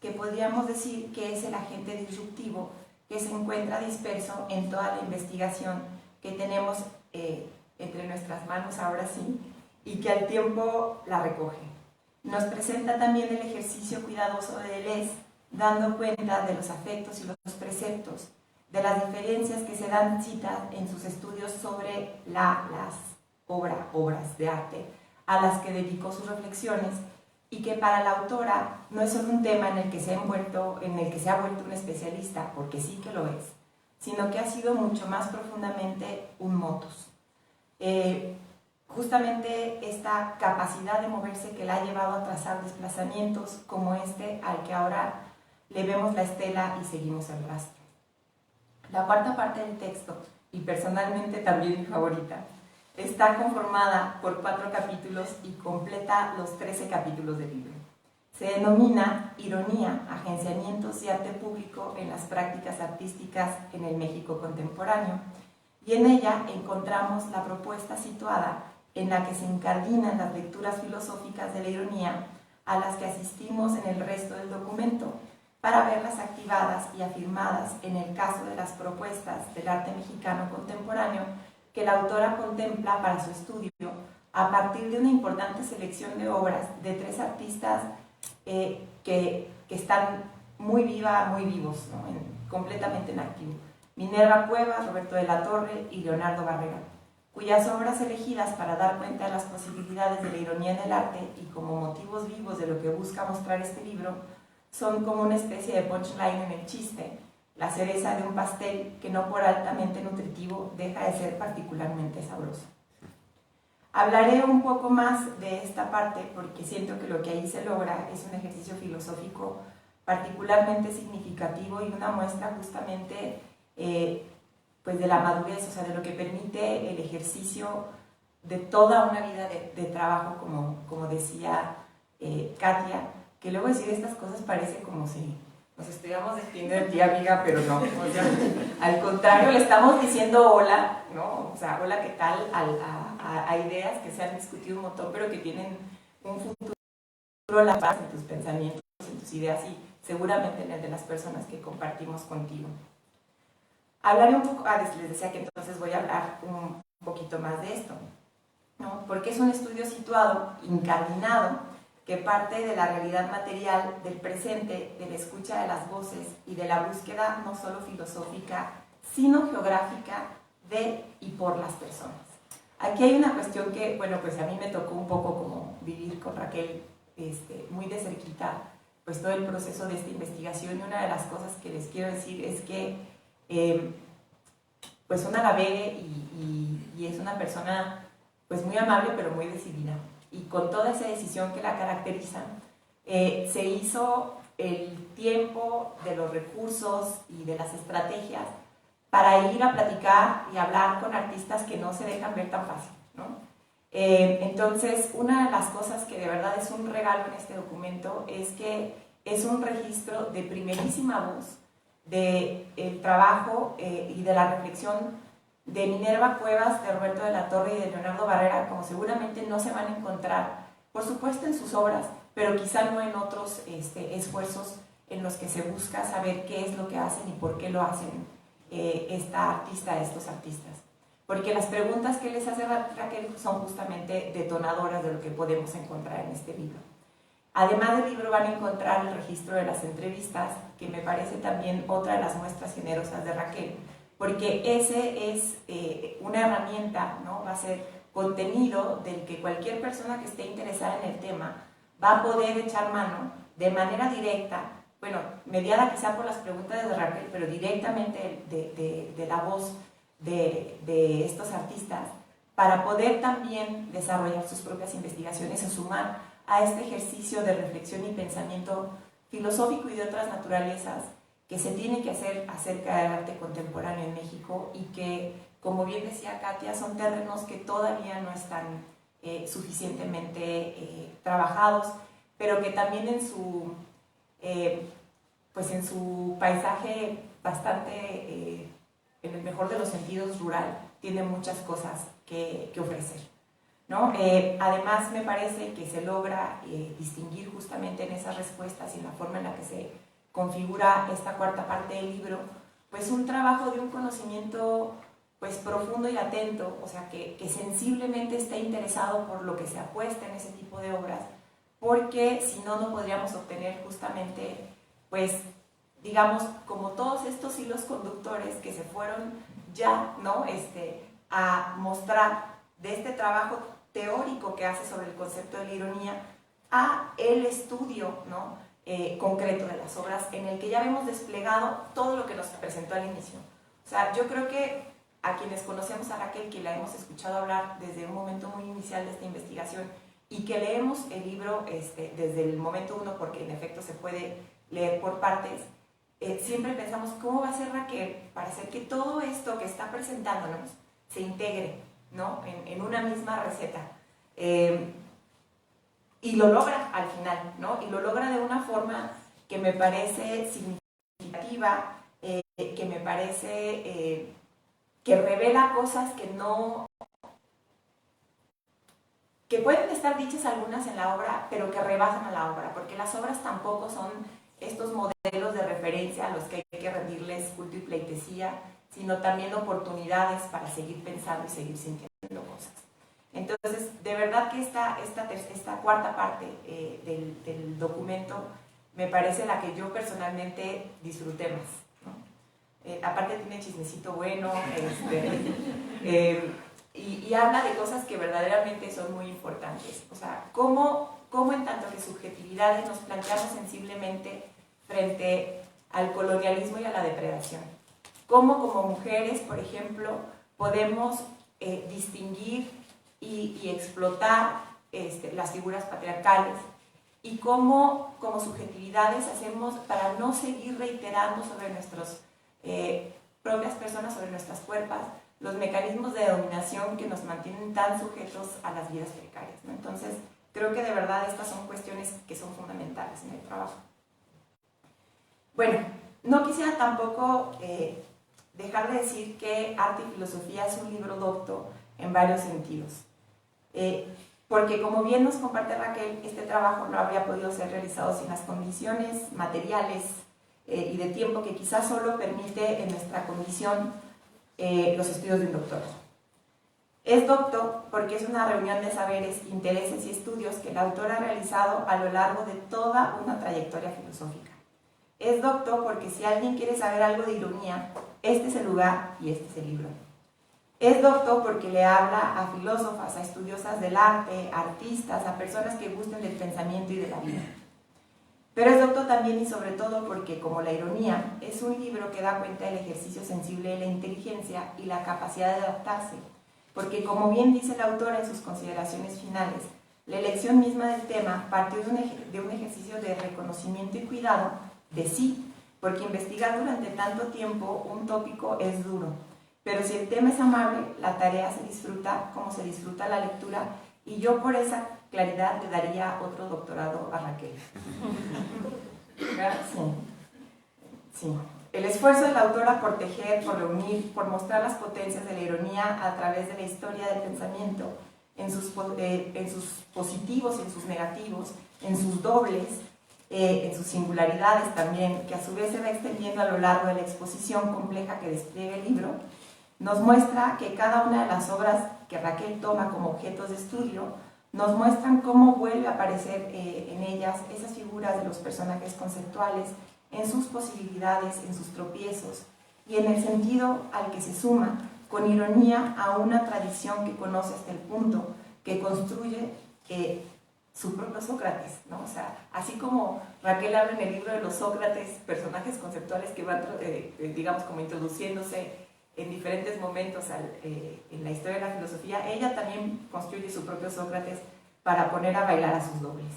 que podríamos decir que es el agente disruptivo que se encuentra disperso en toda la investigación que tenemos entre nuestras manos ahora sí, y que al tiempo la recoge. Nos presenta también el ejercicio cuidadoso de Deleuze, dando cuenta de los afectos y los preceptos, de las diferencias que se dan cita en sus estudios sobre las obras de arte a las que dedicó sus reflexiones, y que para la autora no es solo un tema en el que se ha vuelto un especialista, porque sí que lo es, sino que ha sido mucho más profundamente un motus. Justamente esta capacidad de moverse que la ha llevado a trazar desplazamientos como este al que ahora le vemos la estela y seguimos el rastro. La cuarta parte del texto, y personalmente también mi favorita, está conformada por 4 capítulos y completa los 13 capítulos del libro. Se denomina Ironía, agenciamientos y arte público en las prácticas artísticas en el México contemporáneo, y en ella encontramos la propuesta situada en la que se incardinan las lecturas filosóficas de la ironía a las que asistimos en el resto del documento, para verlas activadas y afirmadas en el caso de las propuestas del arte mexicano contemporáneo que la autora contempla para su estudio a partir de una importante selección de obras de 3 artistas que están muy vivos, ¿no? Completamente en activo: Minerva Cuevas, Roberto de la Torre y Leonardo Barrera, cuyas obras elegidas para dar cuenta de las posibilidades de la ironía en el arte y como motivos vivos de lo que busca mostrar este libro son como una especie de punchline en el chiste, la cereza de un pastel que no por altamente nutritivo deja de ser particularmente sabroso. Hablaré un poco más de esta parte porque siento que lo que ahí se logra es un ejercicio filosófico particularmente significativo y una muestra justamente pues de la madurez, o sea, de lo que permite el ejercicio de toda una vida de trabajo, como decía Katia, que luego decir estas cosas parece como si nos estuviéramos despidiendo de ti, amiga, pero no, o sea, al contrario, le estamos diciendo hola, ¿no? O sea, hola, ¿qué tal? A ideas que se han discutido un montón, pero que tienen un futuro, la paz en tus pensamientos, en tus ideas y seguramente en el de las personas que compartimos contigo. Hablaré un poco, les decía que entonces voy a hablar un poquito más de esto, ¿no? Porque es un estudio situado, incardinado, que parte de la realidad material del presente, de la escucha de las voces y de la búsqueda no solo filosófica, sino geográfica de y por las personas. Aquí hay una cuestión que, bueno, pues a mí me tocó un poco como vivir con Raquel muy de cerquita, pues todo el proceso de esta investigación, y una de las cosas que les quiero decir es que pues una la ve y es una persona pues muy amable pero muy decidida, y con toda esa decisión que la caracteriza, se hizo el tiempo de los recursos y de las estrategias para ir a platicar y hablar con artistas que no se dejan ver tan fácil, ¿no? Entonces, una de las cosas que de verdad es un regalo en este documento es que es un registro de primerísima voz del trabajo y de la reflexión de Minerva Cuevas, de Roberto de la Torre y de Leonardo Barrera, como seguramente no se van a encontrar, por supuesto en sus obras, pero quizá no en otros esfuerzos en los que se busca saber qué es lo que hacen y por qué lo hacen estos artistas. Porque las preguntas que les hace Raquel son justamente detonadoras de lo que podemos encontrar en este libro. Además del libro van a encontrar el registro de las entrevistas, que me parece también otra de las muestras generosas de Raquel, porque ese es una herramienta, ¿no? Va a ser contenido del que cualquier persona que esté interesada en el tema va a poder echar mano de manera directa, bueno, mediada quizá por las preguntas de Raquel, pero directamente de la voz de estos artistas, para poder también desarrollar sus propias investigaciones o sumar a este ejercicio de reflexión y pensamiento filosófico y de otras naturalezas que se tiene que hacer acerca del arte contemporáneo en México, y que, como bien decía Katia, son terrenos que todavía no están suficientemente trabajados, pero que también en su paisaje bastante, en el mejor de los sentidos, rural, tiene muchas cosas que ofrecer, ¿no? Además, me parece que se logra distinguir justamente en esas respuestas y en la forma en la que se configura esta cuarta parte del libro, pues un trabajo de un conocimiento pues profundo y atento, o sea, que sensiblemente esté interesado por lo que se apuesta en ese tipo de obras, porque si no, no podríamos obtener justamente, pues, digamos, como todos estos hilos conductores que se fueron ya, ¿no?, a mostrar de este trabajo teórico que hace sobre el concepto de la ironía a el estudio, ¿no?, concreto de las obras, en el que ya vemos desplegado todo lo que nos presentó al inicio. O sea, yo creo que a quienes conocemos a Raquel, que la hemos escuchado hablar desde un momento muy inicial de esta investigación y que leemos el libro desde el momento uno, porque en efecto se puede leer por partes, siempre pensamos cómo va a ser Raquel para hacer que todo esto que está presentándonos se integre, ¿no?, en una misma receta. Y lo logra al final, ¿no? Y lo logra de una forma que me parece significativa, que me parece que revela cosas que pueden estar dichas algunas en la obra, pero que rebasan a la obra, porque las obras tampoco son estos modelos de referencia a los que hay que rendirles culto y pleitesía, sino también oportunidades para seguir pensando y seguir sintiendo cosas. Entonces, de verdad que esta cuarta parte del documento me parece la que yo personalmente disfruté más, ¿no? Aparte tiene chismecito bueno, y habla de cosas que verdaderamente son muy importantes. O sea, cómo en tanto que subjetividades nos planteamos sensiblemente frente al colonialismo y a la depredación. Cómo como mujeres, por ejemplo, podemos distinguir y explotar las figuras patriarcales, y cómo como subjetividades hacemos para no seguir reiterando sobre nuestras propias personas, sobre nuestras cuerpas, los mecanismos de dominación que nos mantienen tan sujetos a las vidas precarias, ¿no? Entonces, creo que de verdad estas son cuestiones que son fundamentales en el trabajo. Bueno, no quisiera tampoco dejar de decir que Arte y Filosofía es un libro docto en varios sentidos. Porque como bien nos comparte Raquel, este trabajo no habría podido ser realizado sin las condiciones materiales y de tiempo que quizás solo permite en nuestra condición los estudios de un doctor. Es docto porque es una reunión de saberes, intereses y estudios que el autor ha realizado a lo largo de toda una trayectoria filosófica. Es docto porque si alguien quiere saber algo de ironía, este es el lugar y este es el libro. Es docto porque le habla a filósofas, a estudiosas del arte, a artistas, a personas que gusten del pensamiento y de la vida. Pero es docto también y sobre todo porque, como la ironía, es un libro que da cuenta del ejercicio sensible de la inteligencia y la capacidad de adaptarse, porque, como bien dice la autora en sus consideraciones finales, la elección misma del tema partió de un ejercicio de reconocimiento y cuidado de sí, porque investigar durante tanto tiempo un tópico es duro. Pero si el tema es amable, la tarea se disfruta como se disfruta la lectura, y yo por esa claridad le daría otro doctorado a Raquel. Sí. El esfuerzo de la autora por tejer, por reunir, por mostrar las potencias de la ironía a través de la historia del pensamiento, en sus positivos y en sus negativos, en sus dobles, en sus singularidades también, que a su vez se va extendiendo a lo largo de la exposición compleja que despliega el libro, nos muestra que cada una de las obras que Raquel toma como objetos de estudio nos muestran cómo vuelve a aparecer en ellas esas figuras de los personajes conceptuales, en sus posibilidades, en sus tropiezos, y en el sentido al que se suma, con ironía, a una tradición que conoce hasta el punto que construye su propio Sócrates, ¿no? O sea, así como Raquel habla en el libro de los Sócrates, personajes conceptuales que van, digamos, como introduciéndose en diferentes momentos en la historia de la filosofía, ella también construye su propio Sócrates para poner a bailar a sus dobles.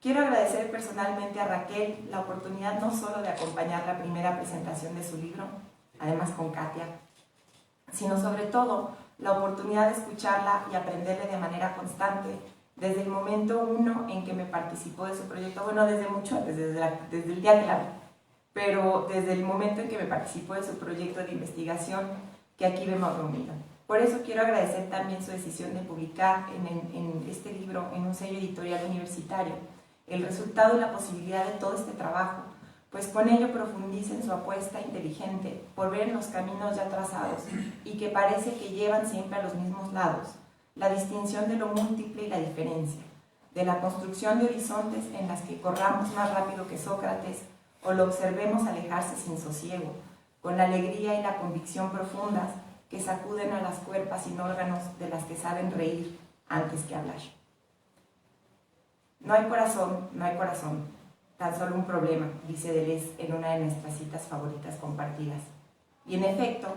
Quiero agradecer personalmente a Raquel la oportunidad no solo de acompañar la primera presentación de su libro, además con Katia, sino sobre todo la oportunidad de escucharla y aprenderle de manera constante desde el momento uno en que me participó de su proyecto, bueno, desde mucho antes, desde el día que la vi, pero desde el momento en que me participó de su proyecto de investigación que aquí vemos reunido. Por eso quiero agradecer también su decisión de publicar en este libro, en un sello editorial universitario, el resultado y la posibilidad de todo este trabajo, pues con ello profundiza en su apuesta inteligente por ver los caminos ya trazados y que parece que llevan siempre a los mismos lados, la distinción de lo múltiple y la diferencia, de la construcción de horizontes en las que corramos más rápido que Sócrates o lo observemos alejarse sin sosiego, con la alegría y la convicción profundas que sacuden a las cuerpas sin órganos de las que saben reír antes que hablar. No hay corazón, tan solo un problema, dice Deleuze en una de nuestras citas favoritas compartidas. Y en efecto,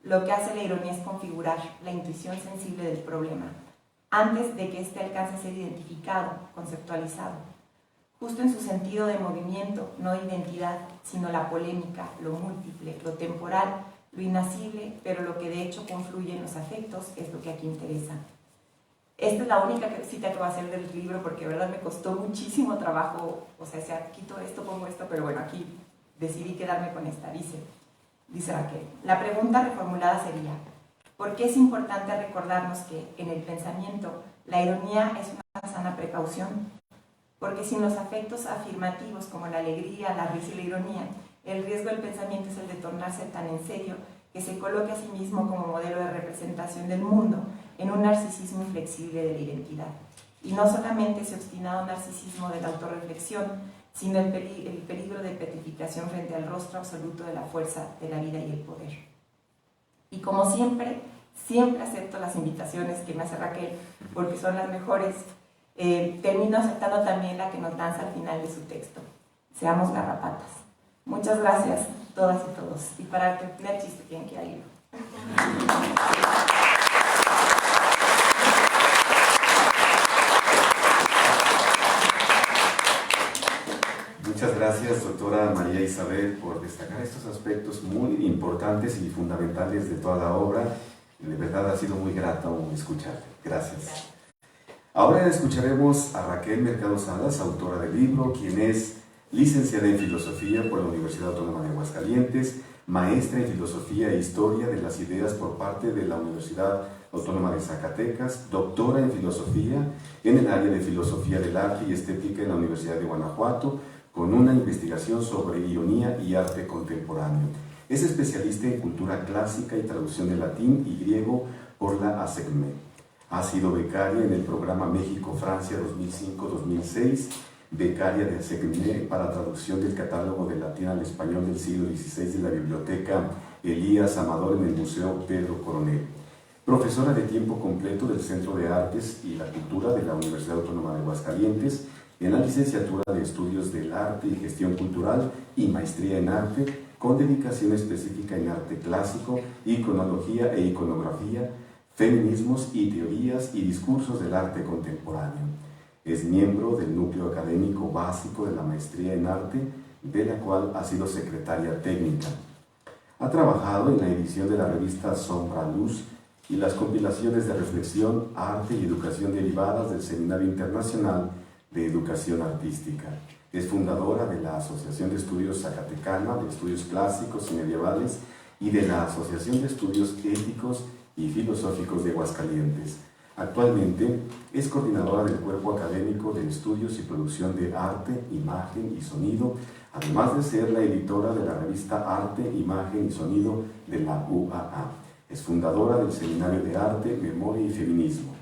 lo que hace la ironía es configurar la intuición sensible del problema, antes de que éste alcance a ser identificado, conceptualizado, justo en su sentido de movimiento, no de identidad, sino la polémica, lo múltiple, lo temporal, lo inacible, pero lo que de hecho confluye en los afectos es lo que aquí interesa. Esta es la única cita que voy a hacer del libro porque de verdad me costó muchísimo trabajo, o sea, quito esto, pongo esto, pero bueno, aquí decidí quedarme con esta. Dice Raquel, la pregunta reformulada sería, ¿por qué es importante recordarnos que en el pensamiento la ironía es una sana precaución? Porque sin los afectos afirmativos como la alegría, la risa y la ironía, el riesgo del pensamiento es el de tornarse tan en serio que se coloque a sí mismo como modelo de representación del mundo en un narcisismo inflexible de la identidad. Y no solamente ese obstinado narcisismo de la autorreflexión, sino el peligro de petrificación frente al rostro absoluto de la fuerza de la vida y el poder. Y como siempre acepto las invitaciones que me hace Raquel, porque son las mejores. Termino aceptando también la que nos lanza al final de su texto. Seamos garrapatas. Muchas gracias, todas y todos. Y para tener chiste, tienen que ir al libro. Muchas gracias, doctora María Isabel, por destacar estos aspectos muy importantes y fundamentales de toda la obra. De verdad ha sido muy grato escucharte. Gracias. Ahora escucharemos a Raquel Mercado Salas, autora del libro, quien es licenciada en Filosofía por la Universidad Autónoma de Aguascalientes, maestra en Filosofía e Historia de las Ideas por parte de la Universidad Autónoma de Zacatecas, doctora en Filosofía en el área de Filosofía del Arte y Estética en la Universidad de Guanajuato, con una investigación sobre ironía y arte contemporáneo. Es especialista en cultura clásica y traducción de latín y griego por la ASECME. Ha sido becaria en el programa México-Francia 2005-2006, becaria de ASECME para traducción del catálogo de latín al español del siglo XVI de la Biblioteca Elías Amador en el Museo Pedro Coronel. Profesora de tiempo completo del Centro de Artes y la Cultura de la Universidad Autónoma de Aguascalientes, en la licenciatura de Estudios del Arte y Gestión Cultural y maestría en Arte, con dedicación específica en arte clásico, iconología e iconografía, feminismos y teorías y discursos del arte contemporáneo. Es miembro del núcleo académico básico de la maestría en arte, de la cual ha sido secretaria técnica. Ha trabajado en la edición de la revista Sombra Luz y las compilaciones de reflexión, arte y educación derivadas del Seminario Internacional de Educación Artística. Es fundadora de la Asociación de Estudios Zacatecana de Estudios Clásicos y Medievales y de la Asociación de Estudios Éticos y Filosóficos de Aguascalientes. Actualmente es coordinadora del Cuerpo Académico de Estudios y Producción de Arte, Imagen y Sonido, además de ser la editora de la revista Arte, Imagen y Sonido de la UAA. Es fundadora del Seminario de Arte, Memoria y Feminismo.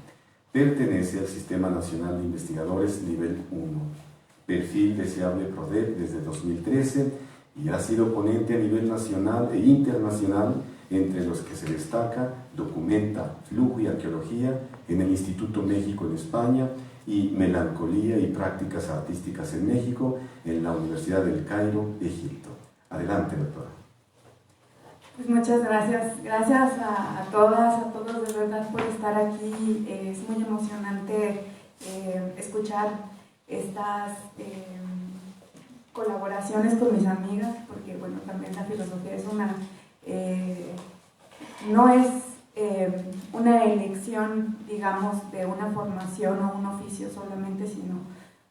Pertenece al Sistema Nacional de Investigadores Nivel 1. Perfil deseable PRODEP desde 2013 y ha sido ponente a nivel nacional e internacional, entre los que se destaca Documenta, Flujo y Arqueología en el Instituto México en España y Melancolía y Prácticas Artísticas en México en la Universidad del Cairo, Egipto. Adelante, doctora. Pues muchas gracias. Gracias a todas, a todos de verdad por estar aquí. Es muy emocionante escuchar estas colaboraciones con mis amigas, porque bueno, también la filosofía es una... no es una elección, digamos, de una formación o un oficio solamente, sino,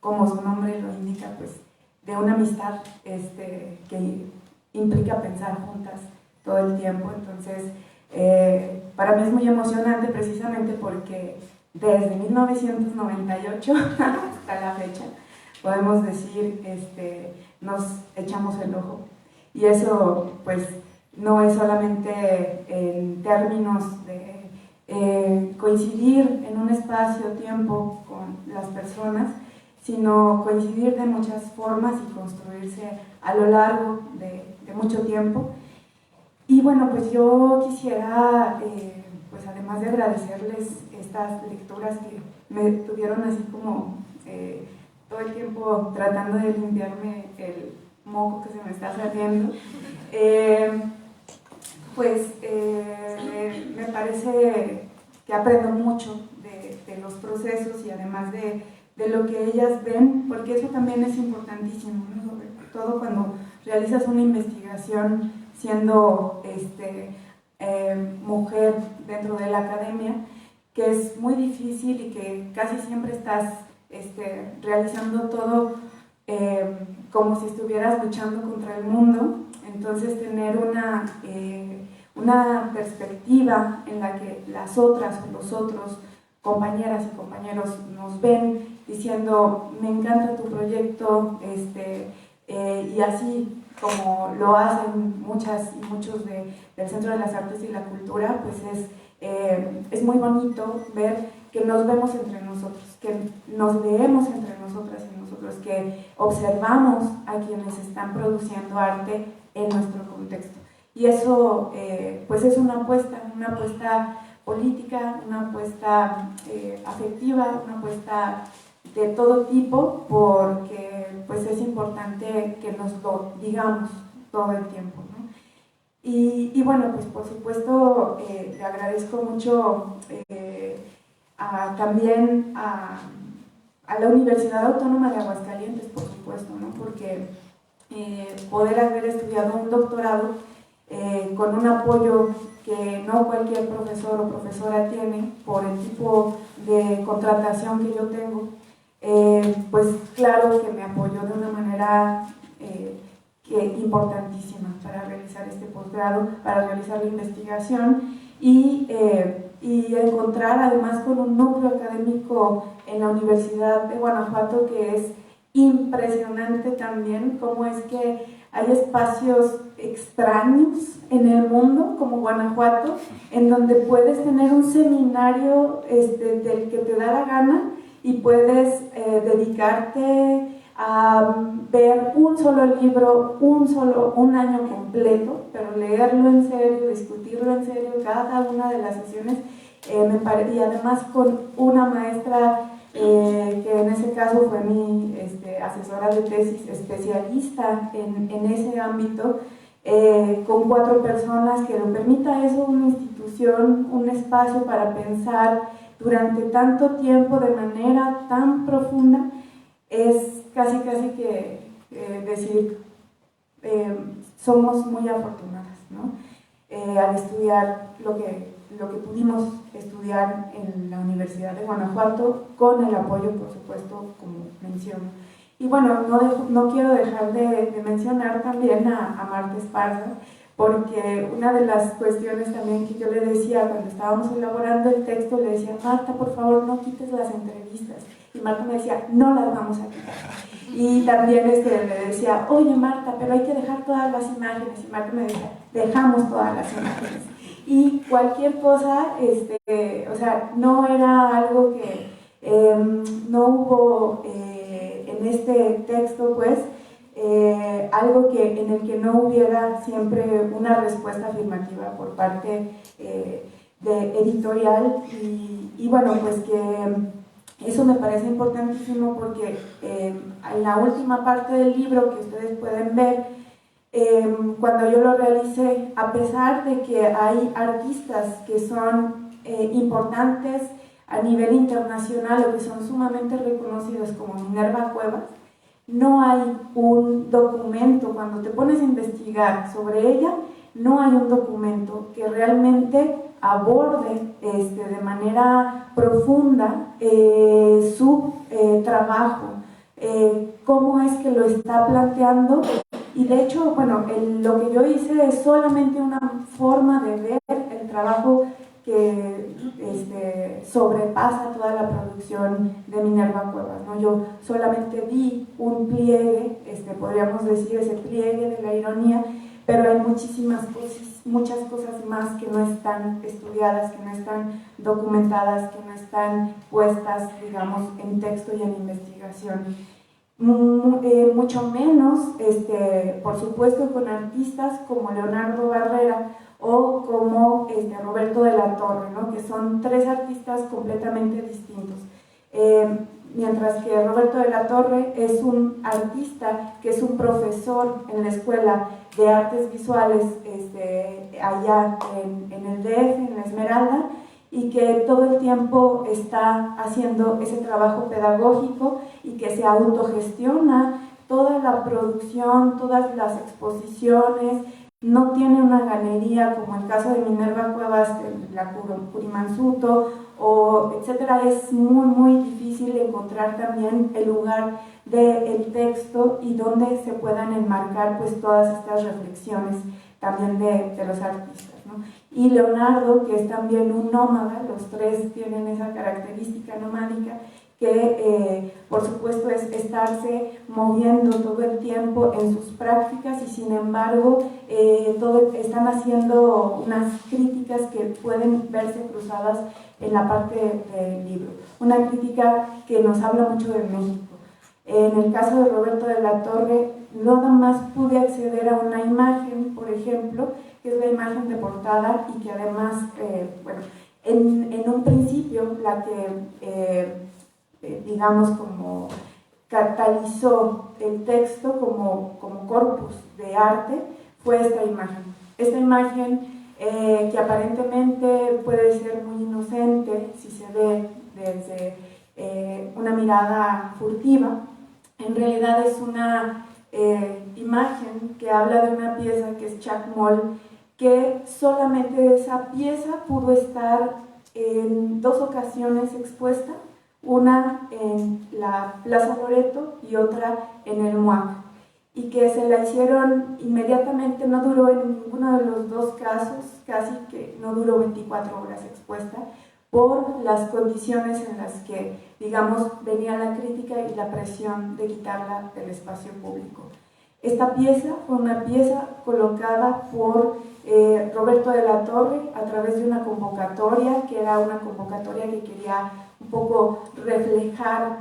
como su nombre lo indica, pues de una amistad que implica pensar juntas todo el tiempo. Entonces, para mí es muy emocionante precisamente porque desde 1998 hasta la fecha podemos decir nos echamos el ojo. Y eso pues no es solamente en términos de coincidir en un espacio-tiempo con las personas, sino coincidir de muchas formas y construirse a lo largo de mucho tiempo. Y bueno, pues yo quisiera, pues además de agradecerles estas lecturas que me tuvieron así como todo el tiempo tratando de limpiarme el moco que se me está saliendo, me parece que aprendo mucho de los procesos y además de lo que ellas ven, porque eso también es importantísimo, ¿no? Sobre todo cuando realizas una investigación siendo mujer dentro de la academia, que es muy difícil y que casi siempre estás realizando todo como si estuvieras luchando contra el mundo. Entonces tener una perspectiva en la que las otras o los otros compañeras y compañeros nos ven diciendo me encanta tu proyecto, y así como lo hacen muchas y muchos del Centro de las Artes y la Cultura, pues es muy bonito ver que nos vemos entre nosotros, que nos leemos entre nosotras y nosotros, que observamos a quienes están produciendo arte en nuestro contexto. Y eso pues es una apuesta política, una apuesta afectiva, una apuesta de todo tipo, porque pues es importante que nos lo digamos todo el tiempo, ¿no? Y bueno, pues por supuesto le agradezco mucho también a la Universidad Autónoma de Aguascalientes, por supuesto, ¿no? Porque poder haber estudiado un doctorado con un apoyo que no cualquier profesor o profesora tiene por el tipo de contratación que yo tengo, pues claro que me apoyó de una manera importantísima para realizar este posgrado, para realizar la investigación y encontrar además con un núcleo académico en la Universidad de Guanajuato que es impresionante también, cómo es que hay espacios extraños en el mundo como Guanajuato, en donde puedes tener un seminario del que te da la gana y puedes dedicarte a ver un solo libro, un año completo, pero leerlo en serio, discutirlo en serio, cada una de las sesiones, y además con una maestra que en ese caso fue mi asesora de tesis, especialista en ese ámbito, con 4 personas, que lo permita eso, una institución, un espacio para pensar durante tanto tiempo de manera tan profunda, es casi que decir, somos muy afortunadas, ¿no? Al estudiar lo que pudimos estudiar en la Universidad de Guanajuato, con el apoyo, por supuesto, como menciono. Y bueno, no quiero dejar de mencionar también a Marta Esparza, porque una de las cuestiones también que yo le decía cuando estábamos elaborando el texto, le decía, Marta, por favor, no quites las entrevistas. Y Marta me decía, no las vamos a quitar. Y también le decía, oye Marta, pero hay que dejar todas las imágenes. Y Marta me decía, dejamos todas las imágenes. Y cualquier cosa, o sea, no era algo que no hubo en este texto, pues, algo en el que no hubiera siempre una respuesta afirmativa por parte de editorial. Y bueno, pues que eso me parece importantísimo porque en la última parte del libro que ustedes pueden ver, cuando yo lo realicé, a pesar de que hay artistas que son importantes a nivel internacional o que son sumamente reconocidos como Minerva Cuevas, no hay un documento, cuando te pones a investigar sobre ella, no hay un documento que realmente aborde de manera profunda su trabajo, cómo es que lo está planteando. Y de hecho, bueno, lo que yo hice es solamente una forma de ver el trabajo que sobrepasa toda la producción de Minerva Cuevas, ¿no? Yo solamente vi un pliegue, podríamos decir ese pliegue de la ironía, pero hay muchas cosas más que no están estudiadas, que no están documentadas, que no están puestas, digamos, en texto y en investigación. Mucho menos, por supuesto, con artistas como Leonardo Barrera o como Roberto de la Torre, ¿no? Que son tres artistas completamente distintos. Mientras que Roberto de la Torre es un artista que es un profesor en la Escuela de Artes Visuales allá en el DF, en la Esmeralda, y que todo el tiempo está haciendo ese trabajo pedagógico y que se autogestiona toda la producción, todas las exposiciones. No tiene una galería como el caso de Minerva Cuevas, la Curimansuto, o etcétera. Es muy difícil encontrar también el lugar del texto y donde se puedan enmarcar pues todas estas reflexiones también de los artistas, ¿no? Y Leonardo, que es también un nómada, los tres tienen esa característica nomádica, que por supuesto es estarse moviendo todo el tiempo en sus prácticas y sin embargo están haciendo unas críticas que pueden verse cruzadas en la parte del libro. Una crítica que nos habla mucho de México. En el caso de Roberto de la Torre, nada más pude acceder a una imagen, por ejemplo, que es la imagen de portada y que además, en un principio la que digamos como catalizó el texto como corpus de arte fue esta imagen. Esta imagen que aparentemente puede ser muy inocente si se ve desde una mirada furtiva, en realidad es una imagen que habla de una pieza que es Chacmol, que solamente esa pieza pudo estar en dos ocasiones expuesta, una en la Plaza Loreto y otra en el MUAC, y que se la hicieron inmediatamente, no duró en ninguno de los dos casos, casi que no duró 24 horas expuesta, por las condiciones en las que, digamos, venía la crítica y la presión de quitarla del espacio público. Esta pieza fue una pieza colocada por Roberto de la Torre a través de una convocatoria, que era una convocatoria que quería un poco reflejar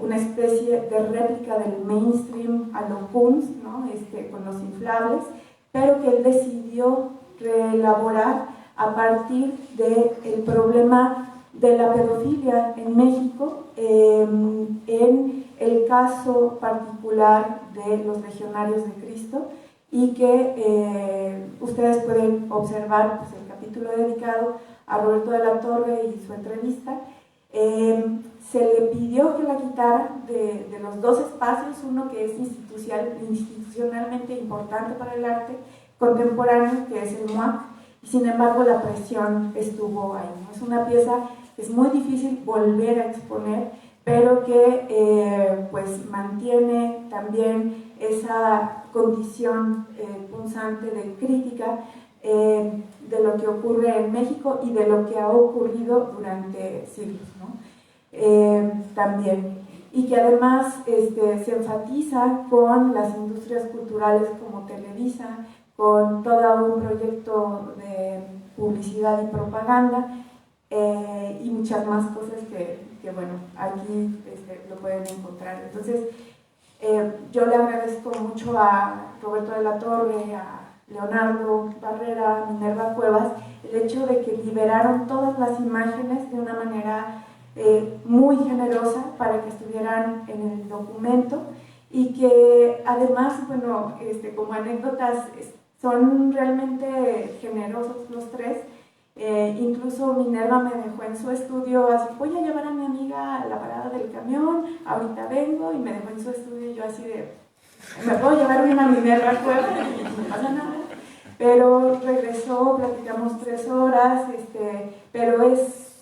una especie de réplica del mainstream a lo Kunst, ¿no? Con los inflables, pero que él decidió reelaborar a partir del problema de la pedofilia en México, en el caso particular de los legionarios de Cristo, y que ustedes pueden observar pues, el capítulo dedicado a Roberto de la Torre y su entrevista. Se le pidió que la quitara de los dos espacios, uno que es institucionalmente importante para el arte contemporáneo, que es el MUAC, y sin embargo la presión estuvo ahí, ¿no? Es una pieza que es muy difícil volver a exponer, pero que pues mantiene también esa condición punzante de crítica de lo que ocurre en México y de lo que ha ocurrido durante siglos, ¿no? También, y que además se enfatiza con las industrias culturales como Televisa, con todo un proyecto de publicidad y propaganda y muchas más cosas que bueno, aquí lo pueden encontrar. Entonces, yo le agradezco mucho a Roberto de la Torre, a Leonardo Barrera, a Minerva Cuevas, el hecho de que liberaron todas las imágenes de una manera muy generosa para que estuvieran en el documento y que además, bueno, como anécdotas, son realmente generosos los tres. Incluso Minerva me dejó en su estudio, así, voy a llevar a mi amiga a la parada del camión, ahorita vengo, y me dejó en su estudio y yo así de, me puedo llevar bien a Minerva Cuevas y no pasa nada. Pero regresó, platicamos 3 horas, pero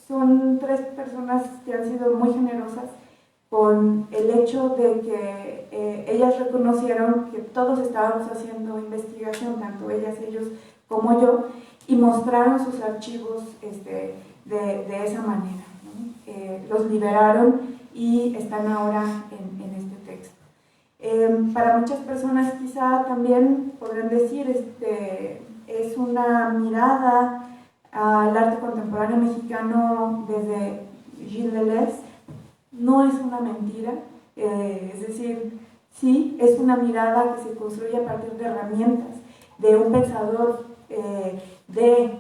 son 3 personas que han sido muy generosas con el hecho de que ellas reconocieron que todos estábamos haciendo investigación, tanto ellas, ellos, como yo, y mostraron sus archivos de esa manera, ¿no? Los liberaron y están ahora en este texto. Para muchas personas quizá también podrán decir, es una mirada al arte contemporáneo mexicano desde Gilles Deleuze. No es una mentira, es decir, sí, es una mirada que se construye a partir de herramientas de un pensador de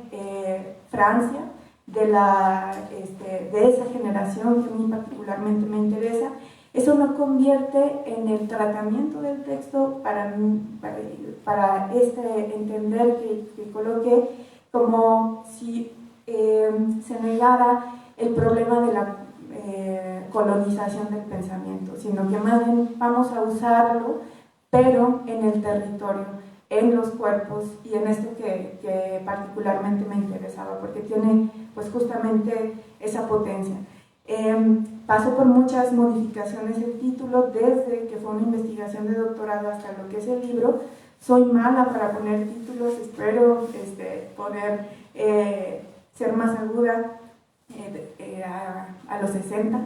Francia, de esa generación que a mí particularmente me interesa. Eso no convierte en el tratamiento del texto para entender que coloqué como si se negara el problema de la colonización del pensamiento, sino que más bien vamos a usarlo, pero en el territorio, en los cuerpos y en esto que particularmente me interesaba, porque tiene pues justamente esa potencia. Pasó por muchas modificaciones el título, desde que fue una investigación de doctorado hasta lo que es el libro. Soy mala para poner títulos, espero poder ser más aguda a los 60,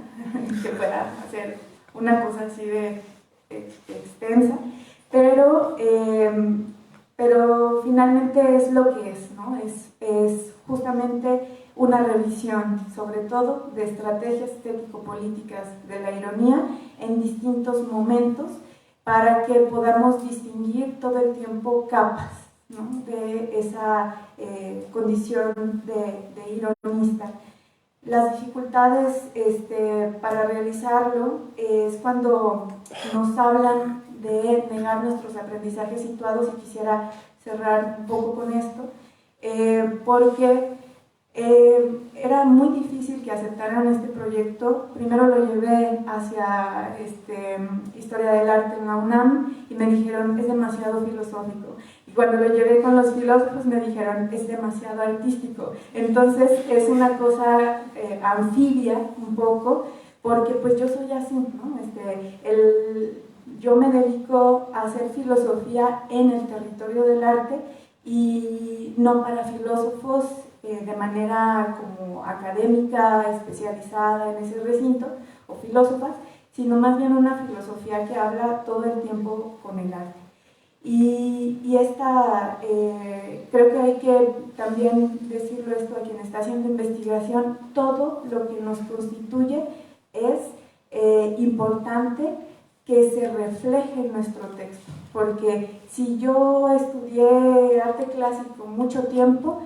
que pueda hacer una cosa así de extensa, pero finalmente es lo que es, ¿no? Es justamente una revisión, sobre todo, de estrategias estético-políticas de la ironía en distintos momentos, para que podamos distinguir todo el tiempo capas, ¿no?, de esa condición de ironista. Las dificultades para realizarlo es cuando nos hablan de negar nuestros aprendizajes situados, y quisiera cerrar un poco con esto, porque era muy difícil que aceptaran este proyecto. Primero lo llevé hacia Historia del Arte en la UNAM y me dijeron, es demasiado filosófico. Y cuando lo llevé con los filósofos me dijeron, es demasiado artístico. Entonces es una cosa anfibia un poco, porque pues yo soy así, ¿no? Yo me dedico a hacer filosofía en el territorio del arte, y no para filósofos de manera como académica, especializada en ese recinto, o filósofas, sino más bien una filosofía que habla todo el tiempo con el arte. Y creo que hay que también decirlo esto a quien está haciendo investigación: todo lo que nos constituye es importante que se refleje en nuestro texto, porque si yo estudié arte clásico mucho tiempo,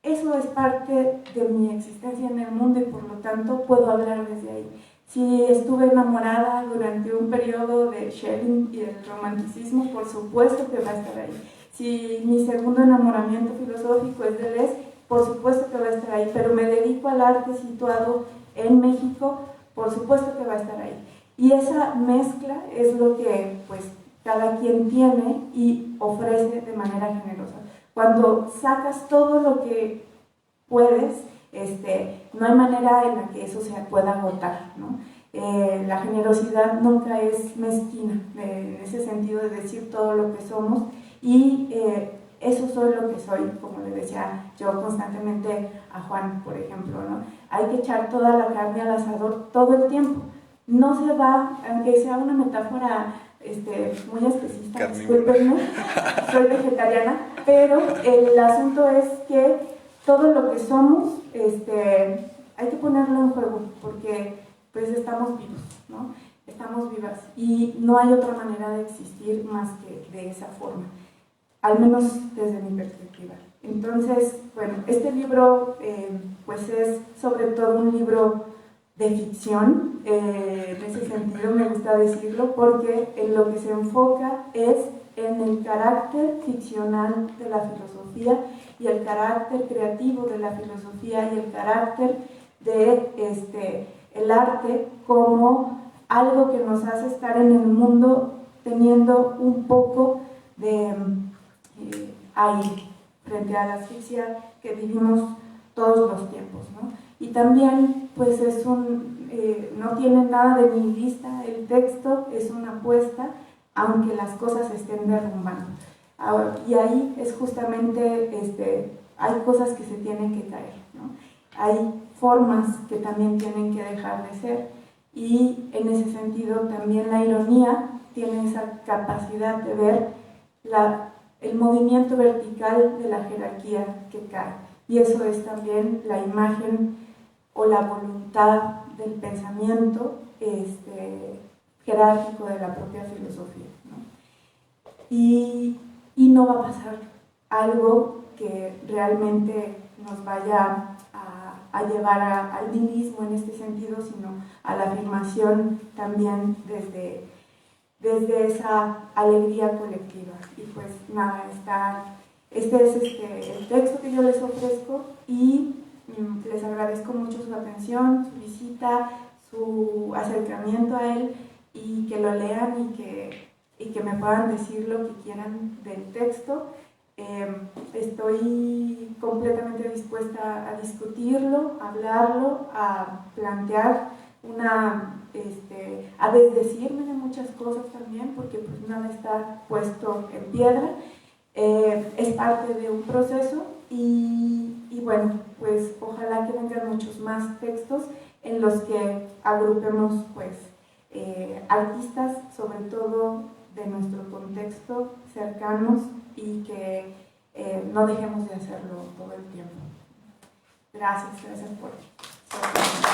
eso es parte de mi existencia en el mundo, y por lo tanto puedo hablar desde ahí. Si estuve enamorada durante un periodo de Schelling y del romanticismo, por supuesto que va a estar ahí. Si mi segundo enamoramiento filosófico es Deleuze, por supuesto que va a estar ahí. Pero me dedico al arte situado en México, por supuesto que va a estar ahí. Y esa mezcla es lo que pues cada quien tiene y ofrece de manera generosa. Cuando sacas todo lo que puedes, no hay manera en la que eso se pueda agotar, ¿no? La generosidad nunca es mezquina, en ese sentido de decir todo lo que somos, y eso soy lo que soy, como le decía yo constantemente a Juan, por ejemplo, ¿no? Hay que echar toda la carne al asador todo el tiempo. No se va, aunque sea una metáfora muy específica, discúlpenme, soy vegetariana, pero el asunto es que todo lo que somos hay que ponerlo en juego, porque pues estamos vivos, ¿no? Estamos vivas, y no hay otra manera de existir más que de esa forma, al menos desde mi perspectiva. Entonces, bueno, este libro pues es sobre todo un libro de ficción, en ese sentido me gusta decirlo, porque en lo que se enfoca es en el carácter ficcional de la filosofía, y el carácter creativo de la filosofía, y el carácter de el arte como algo que nos hace estar en el mundo teniendo un poco de ahí, frente a la asfixia que vivimos todos los tiempos, ¿no? Y también pues no tiene nada de nihilista el texto, es una apuesta, aunque las cosas se estén derrumbando. Y ahí es justamente, hay cosas que se tienen que caer, ¿no? Hay formas que también tienen que dejar de ser, y en ese sentido también la ironía tiene esa capacidad de ver el movimiento vertical de la jerarquía que cae, y eso es también la imagen o la voluntad del pensamiento jerárquico de la propia filosofía, ¿no? Y no va a pasar algo que realmente nos vaya a llevar al nihilismo en este sentido, sino a la afirmación también desde esa alegría colectiva. Y pues nada, este es el texto que yo les ofrezco, y les agradezco mucho su atención, su visita, su acercamiento a él, y que lo lean y que me puedan decir lo que quieran del texto. Estoy completamente dispuesta a discutirlo, a hablarlo, a plantear a desdecirme de muchas cosas también, porque pues nada está puesto en piedra. Es parte de un proceso, y bueno, pues ojalá que vengan muchos más textos en los que agrupemos pues artistas, sobre todo de nuestro contexto, cercanos, y que no dejemos de hacerlo todo el tiempo. Gracias por su atención.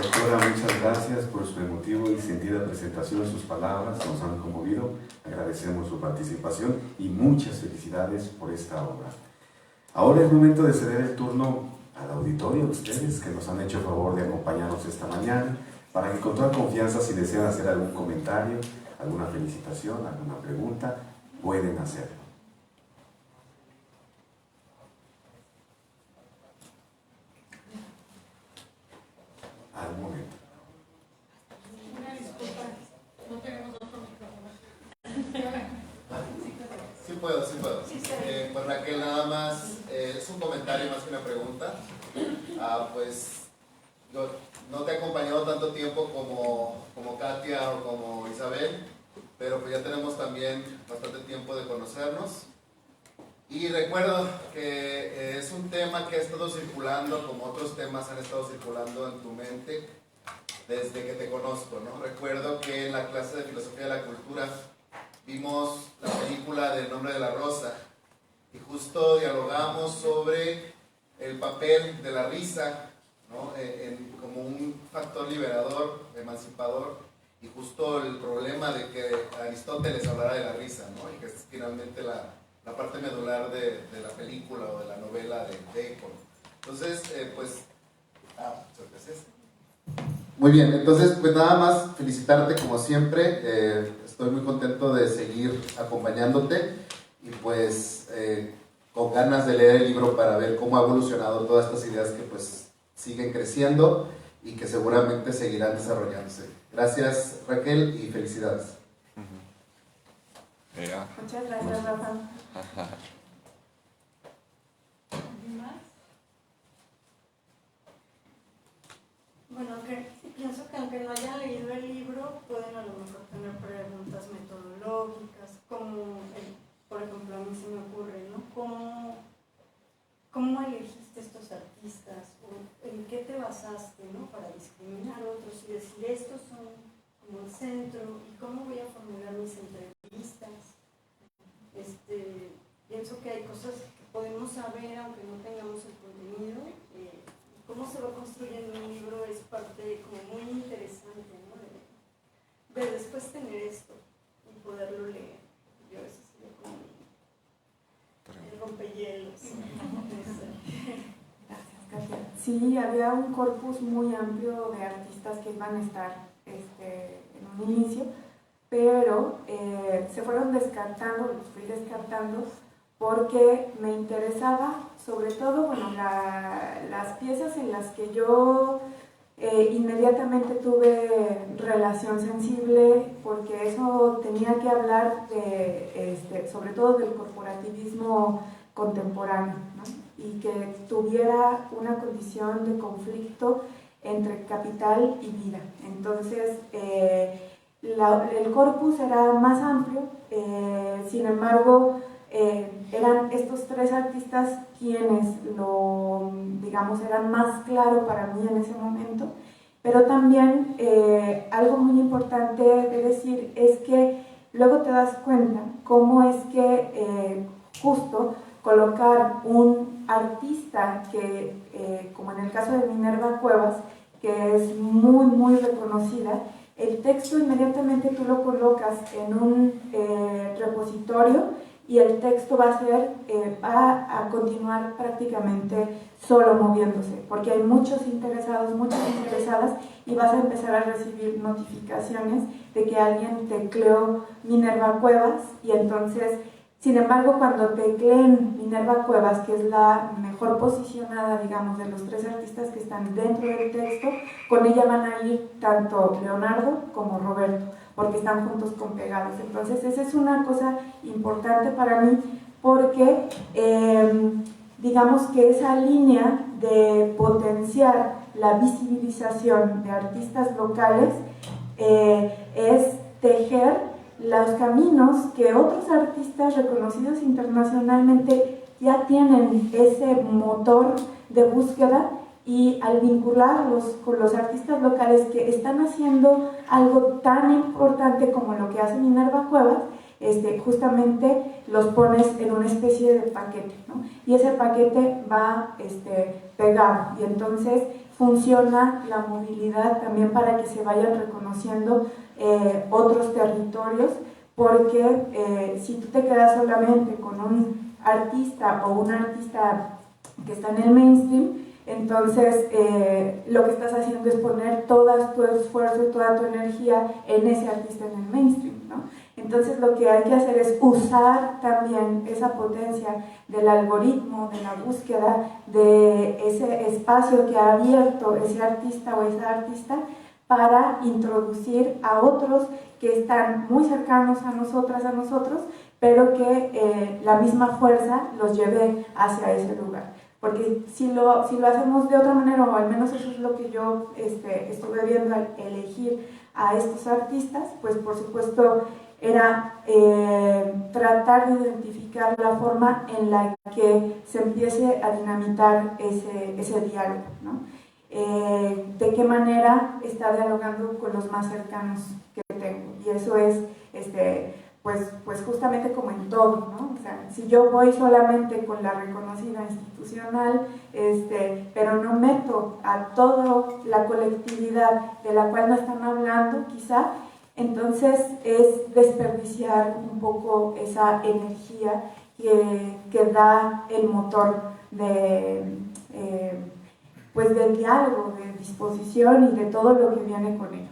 Doctora, muchas gracias por su emotivo y sentida presentación. Sus palabras nos han conmovido. Agradecemos su participación y muchas felicidades por esta obra. Ahora es momento de ceder el turno al auditorio, a ustedes que nos han hecho el favor de acompañarnos esta mañana, para que con toda confianza, si desean hacer algún comentario, alguna felicitación, alguna pregunta, pueden hacerlo. Al momento. Una disculpa, no tenemos otro micrófono. Sí puedo. Pues Raquel, nada más, es un comentario más que una pregunta. Pues no te he acompañado tanto tiempo como Katia o como Isabel, pero pues ya tenemos también bastante tiempo de conocernos. Y recuerdo que es un tema que ha estado circulando, como otros temas han estado circulando en tu mente desde que te conozco, ¿no? Recuerdo que en la clase de Filosofía de la Cultura vimos la película del Nombre de la Rosa, y justo dialogamos sobre el papel de la risa, ¿no? Como un factor liberador, emancipador, y justo el problema de que Aristóteles hablara de la risa, ¿no? Y que es finalmente la parte medular de la película o de la novela de Bacon. Entonces, muy bien, entonces pues nada más felicitarte como siempre. Estoy muy contento de seguir acompañándote, y pues con ganas de leer el libro para ver cómo ha evolucionado todas estas ideas que pues siguen creciendo y que seguramente seguirán desarrollándose. Gracias, Raquel, y felicidades. Muchas gracias, Rafa. Bueno, pienso que aunque no hayan leído el libro, pueden a lo mejor tener preguntas metodológicas, como, por ejemplo, a mí se me ocurre, ¿no? ¿Cómo elegiste estos artistas? ¿O en qué te basaste, ¿no? Para discriminar a otros y decir, estos son como el centro, y cómo voy a formular mis entrevistas. Pienso que hay cosas que podemos saber aunque no tengamos el contenido. Cómo se va construyendo un libro es parte como muy interesante, ¿no? De después tener esto y poderlo leer. Yo eso sería como el rompehielos. Gracias, Katia. Sí, había un corpus muy amplio de artistas que iban a estar en un inicio, pero se fueron descartando, los fui descartando, porque me interesaba sobre todo, bueno, las piezas en las que yo inmediatamente tuve relación sensible, porque eso tenía que hablar sobre todo del corporativismo contemporáneo, ¿no? y que tuviera una condición de conflicto entre capital y vida. Entonces, el corpus era más amplio, sin embargo, eran estos tres artistas quienes digamos, eran más claro para mí en ese momento, pero también algo muy importante de decir es que luego te das cuenta cómo es que justo colocar un artista que, como en el caso de Minerva Cuevas, que es muy, muy reconocida, el texto inmediatamente tú lo colocas en un repositorio y el texto va a continuar prácticamente solo moviéndose, porque hay muchos interesados, muchas interesadas, y vas a empezar a recibir notificaciones de que alguien tecleó Minerva Cuevas, y entonces, sin embargo, cuando tecleen Minerva Cuevas, que es la mejor posicionada, digamos, de los tres artistas que están dentro del texto, con ella van a ir tanto Leonardo como Roberto, porque están juntos con pegados. Entonces, esa es una cosa importante para mí, porque digamos que esa línea de potenciar la visibilización de artistas locales es tejer los caminos que otros artistas reconocidos internacionalmente ya tienen ese motor de búsqueda, y al vincularlos con los artistas locales que están haciendo algo tan importante como lo que hace Minerva Cuevas, justamente los pones en una especie de paquete, ¿no? Y ese paquete va pegado, y entonces funciona la movilidad también para que se vayan reconociendo otros territorios, porque si tú te quedas solamente con un artista o una artista que está en el mainstream, entonces lo que estás haciendo es poner todo tu esfuerzo y toda tu energía en ese artista en el mainstream, ¿no? Entonces lo que hay que hacer es usar también esa potencia del algoritmo, de la búsqueda, de ese espacio que ha abierto ese artista o esa artista, para introducir a otros que están muy cercanos a nosotras, a nosotros, pero que la misma fuerza los lleve hacia ese lugar. Porque si lo hacemos de otra manera, o al menos eso es lo que yo estuve viendo al elegir a estos artistas, pues por supuesto era tratar de identificar la forma en la que se empiece a dinamitar ese diálogo, ¿no? De qué manera está dialogando con los más cercanos que tengo, y eso es pues justamente como en todo, ¿no? O sea, si yo voy solamente con la reconocida institucional, pero no meto a toda la colectividad de la cual no están hablando, quizá, entonces es desperdiciar un poco esa energía que da el motor pues del diálogo, de disposición y de todo lo que viene con ello,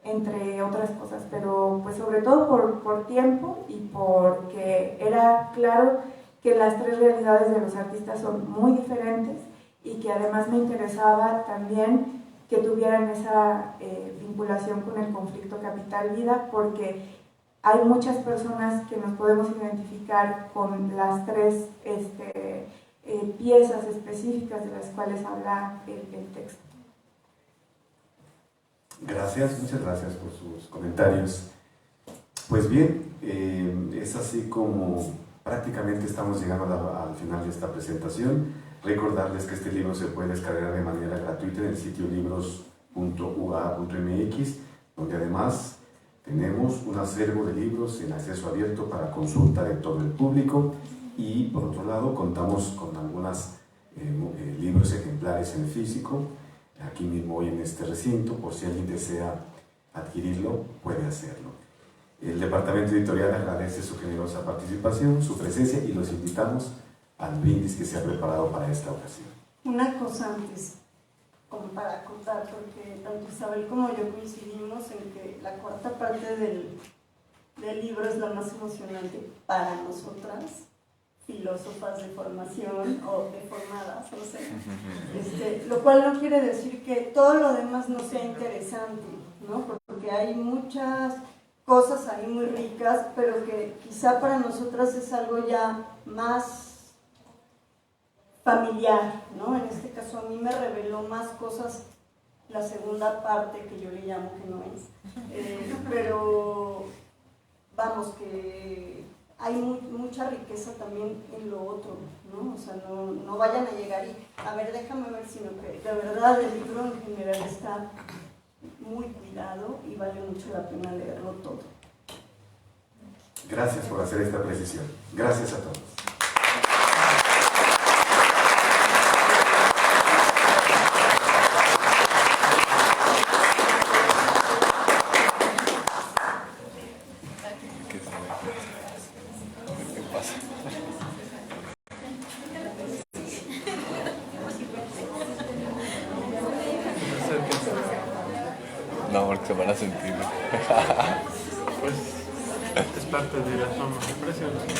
entre otras cosas, pero pues sobre todo por tiempo, y porque era claro que las tres realidades de los artistas son muy diferentes, y que además me interesaba también que tuvieran esa vinculación con el conflicto capital-vida, porque hay muchas personas que nos podemos identificar con las tres piezas específicas de las cuales habla el texto. Gracias, muchas gracias por sus comentarios. Pues bien, es así como prácticamente estamos llegando al final de esta presentación. Recordarles que este libro se puede descargar de manera gratuita en el sitio libros.ua.mx, donde además tenemos un acervo de libros en acceso abierto para consulta de todo el público, y por otro lado contamos con algunos libros ejemplares en físico, aquí mismo hoy en este recinto, por si alguien desea adquirirlo, puede hacerlo. El departamento editorial agradece su generosa participación, su presencia, y los invitamos al brindis que se ha preparado para esta ocasión. Una cosa antes, como para contar, porque tanto Isabel como yo coincidimos en que la cuarta parte del libro es la más emocionante para nosotras, filósofas de formación o deformadas, no sé. Lo cual no quiere decir que todo lo demás no sea interesante, ¿no? Porque hay muchas cosas ahí muy ricas, pero que quizá para nosotras es algo ya más familiar, ¿no? En este caso a mí me reveló más cosas la segunda parte, que yo le llamo que no es, pero vamos, que hay mucha riqueza también en lo otro, ¿no? O sea, no vayan a llegar y, a ver, déjame ver, sino que de verdad el libro en general está muy cuidado y vale mucho la pena leerlo todo. Gracias por hacer esta precisión. Gracias a todos. No, porque se van a sentir. Pues es parte de la toma. Impresionante.